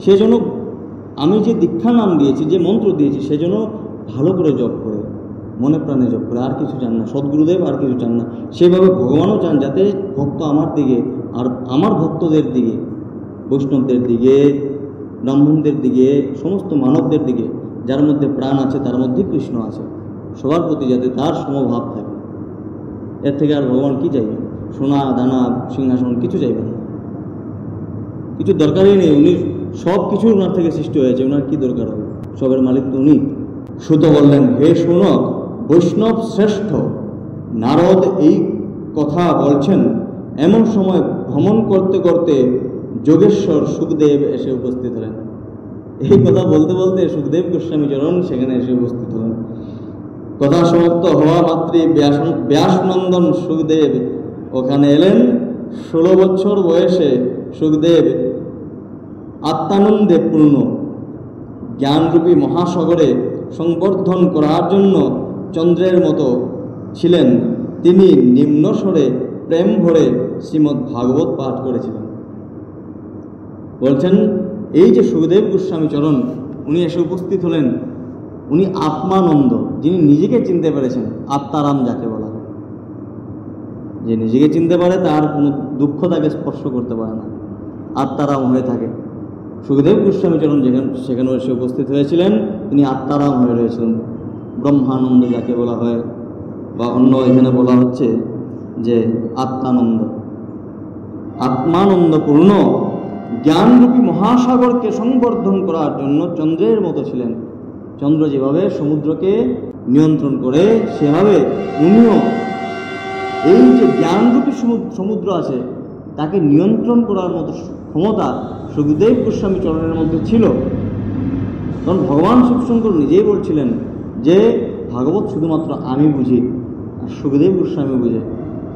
সে যেন আমি যে দীক্ষা নাম দিয়েছি, যে মন্ত্র দিয়েছি, সে যেন ভালো করে জপ করে, মনে প্রাণে জপ করে, আর কিছু চান না। সদ্গুরুদেব আর কিছু চান না। সেভাবে ভগবানও চান যাতে ভক্ত আমার দিকে আর আমার ভক্তদের দিকে, বৈষ্ণবদের দিকে, ব্রাহ্মণদের দিকে, সমস্ত মানবদের দিকে, যার মধ্যে প্রাণ আছে তার মধ্যে কৃষ্ণ আছে, সবার প্রতি যাতে তার সমভাব থাকে। এর থেকে আর ভগবান কি চাইবেন? সোনা দানা সিংহাসন কিছু চাইবেন না। কিছু দরকারই নেই, উনি সব কিছু ওনার থেকে সৃষ্টি হয়েছে, ওনার কি দরকার হবে, সবের মালিক তো উনি। সুত বললেন, হে শোনক, বৈষ্ণব শ্রেষ্ঠ নারদ এই কথা বলছেন। এমন সময় ভ্রমণ করতে করতে যোগেশ্বর সুখদেব এসে উপস্থিত হলেন। এই কথা বলতে বলতে সুখদেব গোস্বামী চরণ সেখানে এসে উপস্থিত হলেন। কথা সমাপ্ত হওয়া মাত্রই ব্যাসনন্দন সুখদেব ওখানে এলেন। 16 বছর বয়সে সুখদেব আত্মানন্দে পূর্ণ জ্ঞানরূপী মহাসাগরে সংবর্ধন করার জন্য চন্দ্রের মতো ছিলেন। তিনি নিম্নস্বরে প্রেম ভরে শ্রীমদ্ ভাগবত পাঠ করেছিলেন। বলছেন এই যে সুখদেব গোস্বামী চরণ উনি এসে উপস্থিত হলেন, উনি আত্মানন্দ, যিনি নিজেকে চিনতে পেরেছেন, আত্মারাম যাকে বলা হয়। যে নিজেকে চিনতে পারে তার কোনো দুঃখ তাকে স্পর্শ করতে পারে না, আত্মারাম হয়ে থাকে। সুখদেব গোস্বামী চরণ সেখানে এসে উপস্থিত হয়েছিলেন, তিনি আত্মারাম হয়ে রয়েছিলেন, ব্রহ্মানন্দ যাকে বলা হয়, বা অন্য এখানে বলা হচ্ছে যে আত্মানন্দ। আত্মানন্দপূর্ণ জ্ঞানরূপী মহাসাগরকে সংবর্ধন করার জন্য চন্দ্রের মতো ছিলেন। চন্দ্র যেভাবে সমুদ্রকে নিয়ন্ত্রণ করে, সেভাবে উনিও এই যে জ্ঞানরূপী সমুদ্র আছে তাকে নিয়ন্ত্রণ করার মতো ক্ষমতা সুখদেব গোস্বামী চরণের মধ্যে ছিল। কারণ ভগবান শিবশঙ্কর নিজেই বলছিলেন যে ভাগবত শুধুমাত্র আমি বুঝি, আর সুখদেব গোস্বামী বুঝে।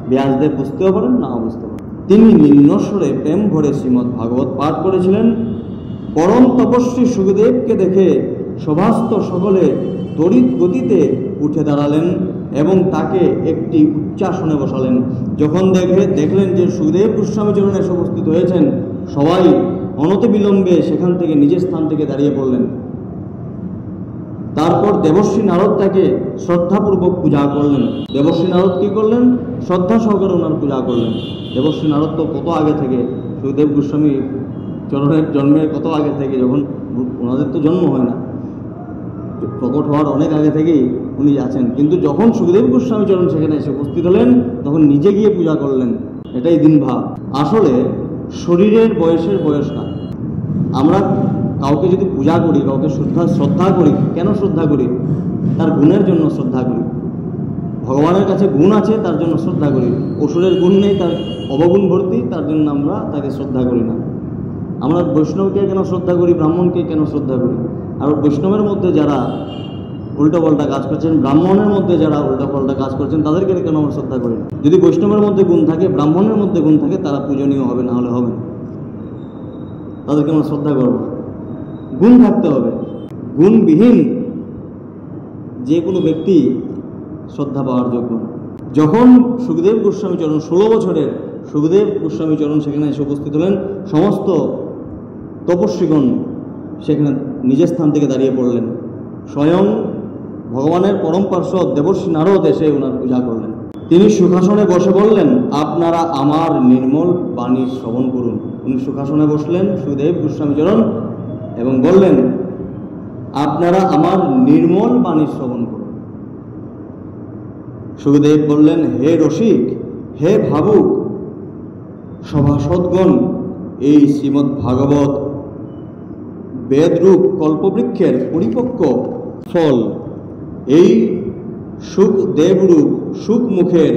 ব্যাসদেব বুঝতেও পারেন, নাও বুঝতে পারেন। তিনি নিম্নস্বরে প্রেম ভরে শ্রীমদ্ ভাগবত পাঠ করেছিলেন। পরম তপস্বী সুখদেবকে দেখে সভাস্থ সকলে তড়িৎ গতিতে উঠে দাঁড়ালেন এবং তাকে একটি উচ্চাসনে বসালেন। যখন দেখলেন যে সুখদেব গোস্বামী চরণ এসে উপস্থিত হয়েছেন, সবাই অনতিবিলম্বে সেখান থেকে নিজের স্থান থেকে দাঁড়িয়ে পড়লেন। তারপর দেবশ্রী নারদ তাকে শ্রদ্ধাপূর্বক পূজা করলেন। দেবশ্রী নারদ কী করলেন? শ্রদ্ধা সহকারে ওনার পূজা করলেন। দেবশ্রী নারদ তো কত আগে থেকে, সুখদেব গোস্বামী চরণের জন্মের কত আগে থেকে, যখন ওনাদের তো জন্ম হয় না, প্রকট হওয়ার অনেক আগে থেকেই উনি আছেন। কিন্তু যখন সুখদেব গোস্বামী চরণ সেখানে এসে উপস্থিত হলেন, তখন নিজে গিয়ে পূজা করলেন। এটাই দিন ভাব। আসলে শরীরের বয়সের বয়স না। আমরা কাউকে যদি পূজা করি, কাউকে শ্রদ্ধা করি, কেন শ্রদ্ধা করি? তার গুণের জন্য শ্রদ্ধা করি। ভগবানের কাছে গুণ আছে, তার জন্য শ্রদ্ধা করি। অসুরের গুণ নেই, তার অবগুণ ভর্তি, তার জন্য আমরা তাকে শ্রদ্ধা করি না। আমরা বৈষ্ণবকে কেন শ্রদ্ধা করি, ব্রাহ্মণকে কেন শ্রদ্ধা করি? আর বৈষ্ণবের মধ্যে যারা উল্টোপাল্টা কাজ করছেন, ব্রাহ্মণের মধ্যে যারা উল্টোপাল্টা কাজ করছেন, তাদেরকে কেন আমরা শ্রদ্ধা করি না? যদি বৈষ্ণবের মধ্যে গুণ থাকে, ব্রাহ্মণের মধ্যে গুণ থাকে, তারা পূজনীয় হবে, না হলে হবে না। তাদেরকে আমরা শ্রদ্ধা করব। গুণ থাকতে হবে। গুণবিহীন যে কোনো ব্যক্তি শ্রদ্ধা পাওয়ার যোগ্য। যখন সুখদেব গোস্বামী চরণ 16 বছরের সুখদেব গোস্বামী চরণ সেখানে এসে উপস্থিত হলেন, সমস্ত তপস্বীগণ সেখানে নিজের স্থান থেকে দাঁড়িয়ে পড়লেন। স্বয়ং ভগবানের পরম পার্শ্বদ দেবর্ষী নারদ এসে ওনার পূজা করলেন। তিনি সুখাসনে বসে বললেন, আপনারা আমার নির্মল বাণী শ্রবণ করুন। উনি সুখাসনে বসলেন সুখদেব গোস্বামী চরণ এবং বললেন, আপনারা আমার নির্মল বাণী শ্রবণ করুন। সুখদেব বললেন, হে রসিক, হে ভাবুক সভাসদগণ, এই শ্রীমদ্ ভাগবত বেদরূপ কল্পবৃক্ষের পরিপক্ক ফল। এই সুখদেবরূপ সুখমুখের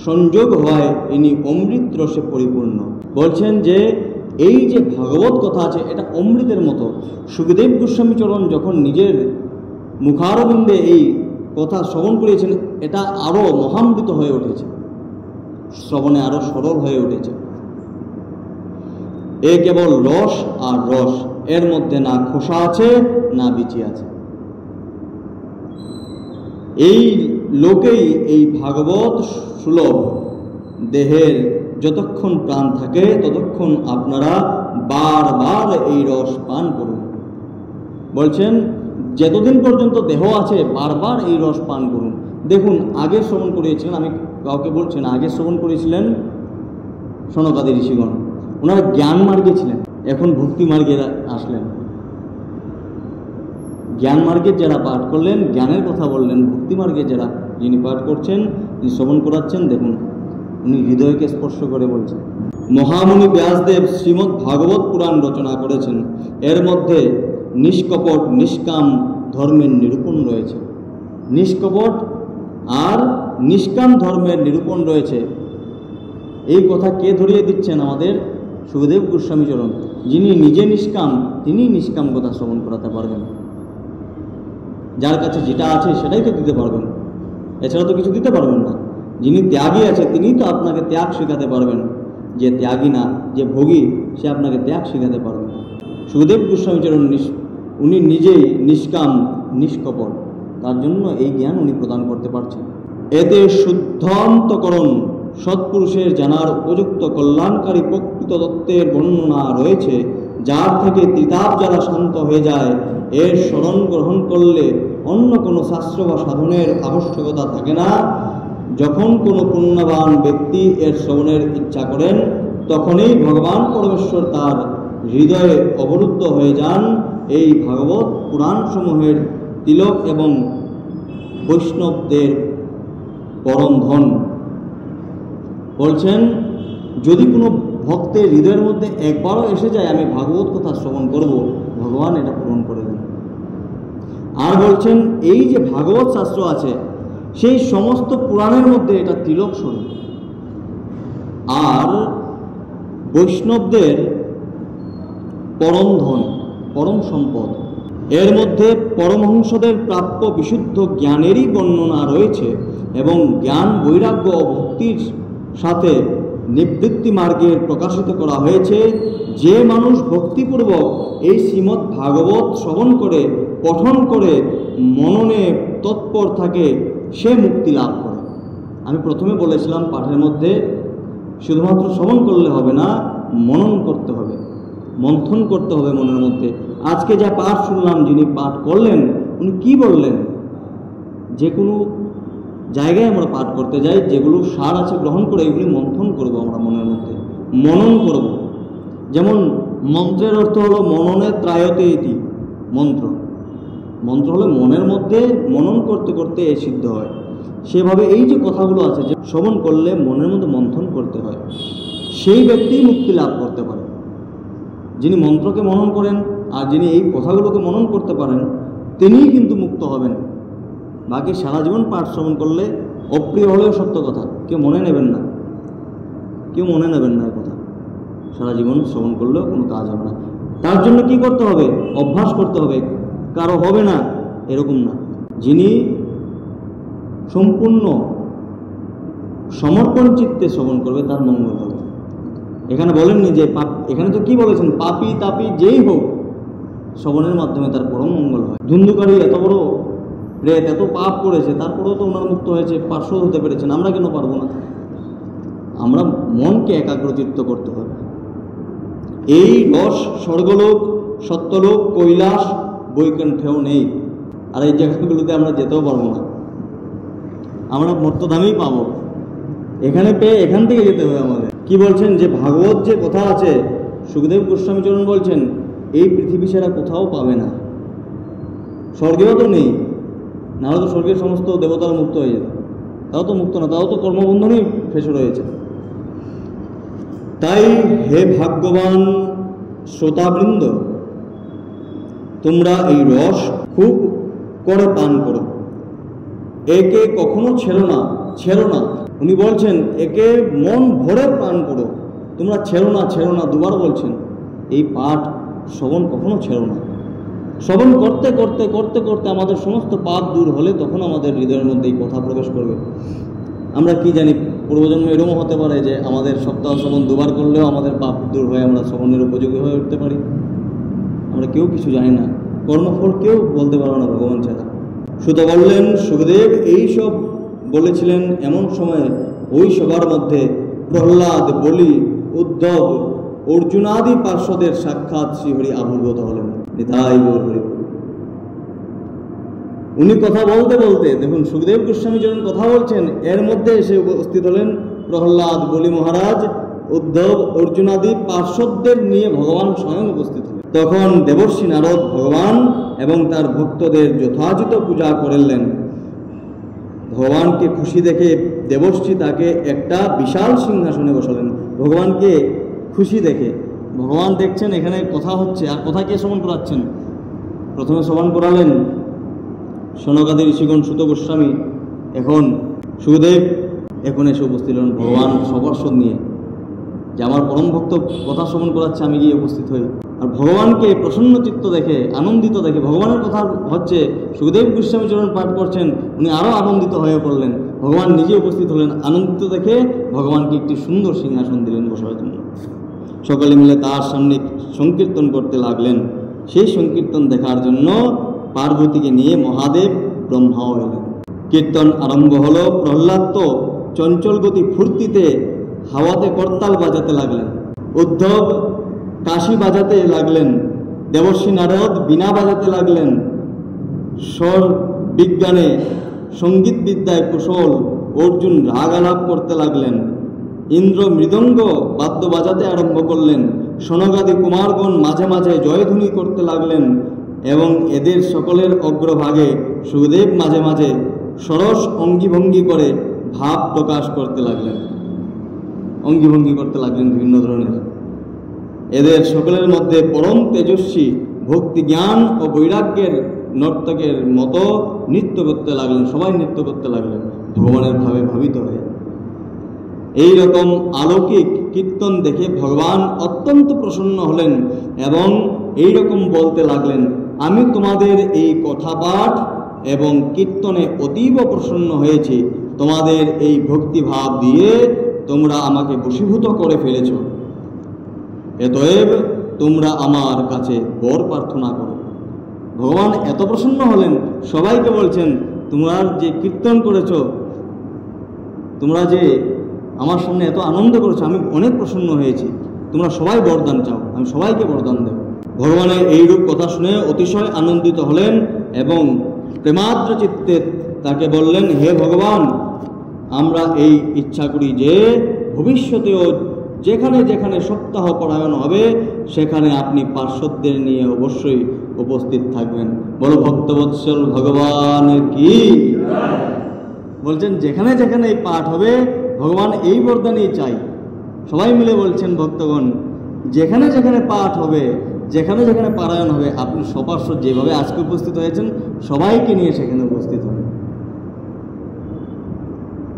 সংযোগ হয় ইনি অমৃত রসে পরিপূর্ণ। বলছেন যে এই যে ভাগবত কথা আছে, এটা অমৃতের মতো। সুখদেব গোস্বামী চরণ যখন নিজের মুখারবিন্দে এই কথা শ্রবণ করিয়েছেন, এটা আরও মহামৃত হয়ে উঠেছে, শ্রবণে আরও সরল হয়ে উঠেছে। এ কেবল রস আর রস, এর মধ্যে না খোসা আছে না বিচি আছে। এই লোকেই এই ভাগবত সুলভ। দেহের যতক্ষণ প্রাণ থাকে ততক্ষণ আপনারা বারবার এই রস পান করুন। বলছেন যতদিন পর্যন্ত দেহ আছে বারবার এই রস পান করুন। দেখুন, আগে শ্রবণ করিয়েছিলেন, আমি কাউকে বলছি না, আগে শ্রবণ করেছিলেন সনকাদি ঋষিগণ, ওনারা জ্ঞান মার্গে ছিলেন। এখন ভক্তি মার্গে আসলেন। জ্ঞান মার্গের যারা পাঠ করলেন, জ্ঞানের কথা বললেন। ভক্তি মার্গে যারা যিনি পাঠ করছেন, যিনি শ্রবণ করাচ্ছেন, দেখুন উনি হৃদয়কে স্পর্শ করে বলছেন। মহামুনি ব্যাসদেব শ্রীমদ্ ভাগবত পুরাণ রচনা করেছেন। এর মধ্যে নিষ্কপট নিষ্কাম ধর্মের নিরূপণ রয়েছে। নিষ্কপট আর নিষ্কাম ধর্মের নিরূপণ রয়েছে। এই কথা কে ধরিয়ে দিচ্ছেন? আমাদের সুখদেব গোস্বামী চরণ। যিনি নিজে নিষ্কাম, তিনি নিষ্কাম কথা শ্রবণ করাতে পারবেন। যার কাছে যেটা আছে সেটাই তো দিতে পারবেন, এছাড়া তো কিছু দিতে পারবেন না। যিনি ত্যাগী আছে তিনি তো আপনাকে ত্যাগ শেখাতে পারবেন। যে ত্যাগী না, যে ভোগী, সে আপনাকে ত্যাগ শেখাতে পারবে না। সুখদেব গোস্বামী চরণ উনি নিজেই নিষ্কাম নিষ্কপট, তার জন্য এই জ্ঞান উনি প্রদান করতে পারছেন। এতে শুদ্ধান্তকরণ সৎপুরুষের জানার উপযুক্ত কল্যাণকারী প্রকৃত তত্ত্বের বর্ণনা রয়েছে, যার থেকে ত্রিতাপ যারা শান্ত হয়ে যায়। এর স্মরণ গ্রহণ করলে অন্য কোনো শাস্ত্র বা সাধনের আবশ্যকতা থাকে না। যখন কোনো পুণ্যবান ব্যক্তি এর শ্রবণের ইচ্ছা করেন, তখনই ভগবান পরমেশ্বর তার হৃদয়ে অবরুদ্ধ হয়ে যান। এই ভাগবত পুরাণসমূহের তিলক এবং বৈষ্ণবদের পরম ধন। বলছেন, যদি কোনো ভক্তের হৃদয়ের মধ্যে একবারও এসে যায় আমি ভাগবত কথা শ্রবণ করব, ভগবান এটা পূরণ করে দেন। আর বলছেন, এই যে ভাগবত শাস্ত্র আছে সেই সমস্ত পুরাণের মধ্যে এটা তিলক স্বরূপ। আর বৈষ্ণবদের পরম ধন, পরম সম্পদ। এর মধ্যে পরমহংসদের প্রাপ্য বিশুদ্ধ জ্ঞানেরই বর্ণনা রয়েছে এবং জ্ঞান বৈরাগ্য ও ভক্তির সাথে নিবৃত্তি মার্গের প্রকাশিত করা হয়েছে। যে মানুষ ভক্তিপূর্বক এই শ্রীমদ্ ভাগবত শ্রবণ করে, পঠন করে, মননে তৎপর থাকে, সে মুক্তি লাভ করে। আমি প্রথমে বলেছিলাম, পাঠের মধ্যে শুধুমাত্র শ্রবণ করলে হবে না, মনন করতে হবে, মন্থন করতে হবে মনের মধ্যে। আজকে যা পাঠ শুনলাম, যিনি পাঠ করলেন উনি কি বললেন? যে কোনো জায়গায় আমরা পাঠ করতে যাই, যেগুলো সার আছে গ্রহণ করে এগুলি মন্থন করব, আমরা মনের মধ্যে মনন করব। যেমন মন্ত্রের অর্থ হলো মননে ত্রায়তে ইতি মন্ত্র। মন্ত্র হলো মনের মধ্যে মনন করতে করতে এ সিদ্ধ হয়। সেভাবে এই যে কথাগুলো আছে, যে শ্রবণ করলে মনের মধ্যে মন্থন করতে হয়, সেই ব্যক্তি মুক্তি লাভ করতে পারে। যিনি মন্ত্রকে মনন করেন আর যিনি এই কথাগুলোকে মনন করতে পারেন, তিনিই কিন্তু মুক্ত হবেন। বাকি সারা জীবন পাঠ শ্রবণ করলে, অপ্রিয় হলেও সত্য কথা, কেউ মনে নেবেন না, কেউ মনে নেবেন না। এই কথা সারা জীবন শ্রবণ করলেও কোনো কাজ হবে না। তার জন্য কি করতে হবে? অভ্যাস করতে হবে। কারো হবে না এরকম না। যিনি সম্পূর্ণ সমর্পণ চিত্তে শ্রবণ করবে তার মঙ্গল হবে। এখানে বলেননি যে এখানে তো কি বলেছেন, পাপী তাপী যেই হোক শ্রবণের মাধ্যমে তার পরম মঙ্গল হয়। ধুন্ধুকারী এত বড় প্রেত, এত পাপ করেছে, তারপরেও তো ওনার মুক্ত হয়েছে, পার্শ্ব হতে পেরেছেন। আমরা কেন পারবো না? আমরা মনকে একাগ্রচিত্ত করতে হবে। এই রস স্বর্গলোক, সত্যলোক, কৈলাস, বৈকুণ্ঠেও নেই। আর এই জায়গাগুলোতে আমরা যেতেও পারবো না, আমরা মর্তধামেই পাবো। এখানে পেয়ে এখান থেকে যেতে হবে আমাদের। কি বলছেন? যে ভাগবত যে কথা আছে, সুখদেব গোস্বামী চরণ বলছেন, এই পৃথিবী ছাড়া কোথাও পাবে না। স্বর্গেও তো নেই, নাহলে তো স্বর্গের সমস্ত দেবতারা মুক্ত হয়ে যেত। তাও তো মুক্ত না, তাও তো কর্মবন্ধনেই ফেসে রয়েছে। তাই হে ভাগ্যবান শ্রোতাবৃন্দ, তোমরা এই রস খুব করে পান করো, একে কখনো ছেড়ো না, ছেড়ো না। উনি বলছেন একে মন ভরে পান করো, তোমরা ছেড়ো না, ছেড়ো না, দুবার বলছেন। এই পাঠ শ্রবণ কখনো ছেড়ো না। শ্রবণ করতে করতে করতে করতে আমাদের সমস্ত পাপ দূর হলে তখন আমাদের হৃদয়ের মধ্যে এই কথা প্রবেশ করবে। আমরা কি জানি, পূর্বজন্ম এরকমও হতে পারে যে আমাদের সপ্তাহ শ্রবণ দুবার করলেও আমাদের পাপ দূর হয়ে আমরা শ্রবণের উপযোগী হয়ে উঠতে পারি। আমরা কেউ কিছু জানি না, কর্মফল কেউ বলতে পারবে না ভগবান ছাড়া। সুত বললেন, সুখদেব এইসব বলেছিলেন এমন সময় ওই সবার মধ্যে প্রহ্লাদ, বলি, উদ্ধব, অর্জুনাদি পার্শ্বদের সাক্ষাৎ শ্রীহরি আবির্ভূত হলেন। নিতাই গৌর হরি। উনি কথা বলতে বলতে, দেখুন সুখদেব গোস্বামী যখন কথা বলছেন, এর মধ্যে এসে উপস্থিত হলেন প্রহ্লাদ, বলি মহারাজ, উদ্ধব, অর্জুনাদি পার্শ্বদের নিয়ে ভগবান স্বয়ং উপস্থিত হলেন। তখন দেবর্ষি নারদ ভগবান এবং তার ভক্তদের যথাযথ পূজা করলেন। ভগবানকে খুশি দেখে দেবর্ষি তাকে একটা বিশাল সিংহাসনে বসালেন। ভগবানকে খুশি দেখে। ভগবান দেখছেন এখানে কথা হচ্ছে, আর কথা কে শ্রবণ করাচ্ছেন? প্রথমে শ্রবণ করালেন সনকাদি ঋষিগণ, সুত গোস্বামী, এখন সুখদেব এখন এসে উপস্থিত হলেন ভগবান সপার্ষদ নিয়ে, যে আমার পরম ভক্ত কথা শ্রবণ করাচ্ছে, আমি গিয়ে উপস্থিত হই। আর ভগবানকে প্রসন্ন চিত্ত দেখে, আনন্দিত দেখে, ভগবানের কথা হচ্ছে, সুখদেব গোস্বামী চরণ পাঠ করছেন, উনি আরও আনন্দিত হয়ে পড়লেন। ভগবান নিজে উপস্থিত হলেন, আনন্দিত দেখে ভগবানকে একটি সুন্দর সিংহাসন দিলেন বসার জন্য। সকলে মিলে তার সামনে সংকীর্তন করতে লাগলেন। সেই সংকীর্তন দেখার জন্য পার্বতীকে নিয়ে মহাদেব ব্রহ্মাও এলেন। কীর্তন আরম্ভ হলো। প্রহ্লাদ তো চঞ্চল গতি ফুর্তিতে হাওয়াতে করতাল বাজাতে লাগলেন, উদ্ধব কাশি বাজাতে লাগলেন, দেবর্ষী নারদ বীণা বাজাতে লাগলেন, স্বর বিজ্ঞানে সঙ্গীত বিদ্যায় কুশল অর্জুন রাগ আলাপ করতে লাগলেন, ইন্দ্র মৃদঙ্গ বাদ্য বাজাতে আরম্ভ করলেন, সনগাদি কুমারগণ মাঝে মাঝে জয়ধ্বনি করতে লাগলেন, এবং এদের সকলের অগ্রভাগে সুখদেব মাঝে মাঝে সরস অঙ্গিভঙ্গি করে ভাব প্রকাশ করতে লাগলেন, অঙ্গিভঙ্গি করতে লাগলেন বিভিন্ন ধরনের। এদের সকলের মধ্যে পরম তেজস্বী ভক্তি জ্ঞান ও বৈরাগ্যের নর্তকের মতো নৃত্য করতে লাগলেন, সবাই নৃত্য করতে লাগলেন ভগবানের ভাবে ভাবিত হয়ে। এই রকম অলৌকিক কীর্তন দেখে ভগবান অত্যন্ত প্রসন্ন হলেন এবং এই রকম বলতে লাগলেন, আমি তোমাদের এই কথা পাঠ এবং কীর্তনে অতীব প্রসন্ন হয়েছি। তোমাদের এই ভক্তিভাব দিয়ে তোমরা আমাকে বশীভূত করে ফেলেছ। অতএব তোমরা আমার কাছে বর প্রার্থনা করো। ভগবান এত প্রসন্ন হলেন, সবাইকে বলছেন, তোমরা যে কীর্তন করেছ, তোমরা যে আমার সামনে এত আনন্দ করেছো, আমি অনেক প্রসন্ন হয়েছি, তোমরা সবাই বরদান চাও, আমি সবাইকে বরদান দেব। ভগবানের এইরূপ কথা শুনে অতিশয় আনন্দিত হলেন এবং প্রেমাদ্র চিত্তে তাকে বললেন, হে ভগবান, আমরা এই ইচ্ছা করি যে ভবিষ্যতেও যেখানে যেখানে সপ্তাহ পরায়ণ হবে সেখানে আপনি পার্শ্বদের নিয়ে অবশ্যই উপস্থিত থাকবেন। বলো ভক্তবৎসল ভগবানের কি। বলছেন যেখানে যেখানে এই পাঠ হবে ভগবান এই বরদানই চাই। সবাই মিলে বলছেন ভক্তগণ, যেখানে যেখানে পাঠ হবে, যেখানে যেখানে পারায়ণ হবে, আপনি সপার্শ্বদ যেভাবে আজকে উপস্থিত হয়েছেন সবাইকে নিয়ে সেখানে উপস্থিত হবেন।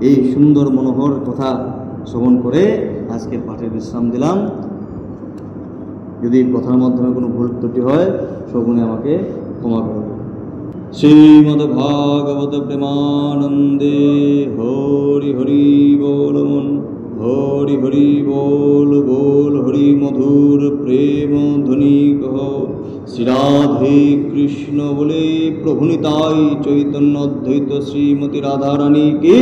এই সুন্দর মনোহর কথা শ্রবণ করে আজকের পাঠের বিশ্রাম দিলাম। যদি কথার মাধ্যমে কোনো ভুল ত্রুটি হয় সগুণে আমাকে ক্ষমা করবে। শ্রীমদ্ ভাগবত প্রেমানন্দে হরি হরি বল মন, হরি হরি বল বল, হরি মধুর প্রেম ধ্বনি কহ। শ্রী রাধে কৃষ্ণ বলে প্রভু নিতাই চৈতন্য অদ্বৈত শ্রীমতী রাধারানী কি।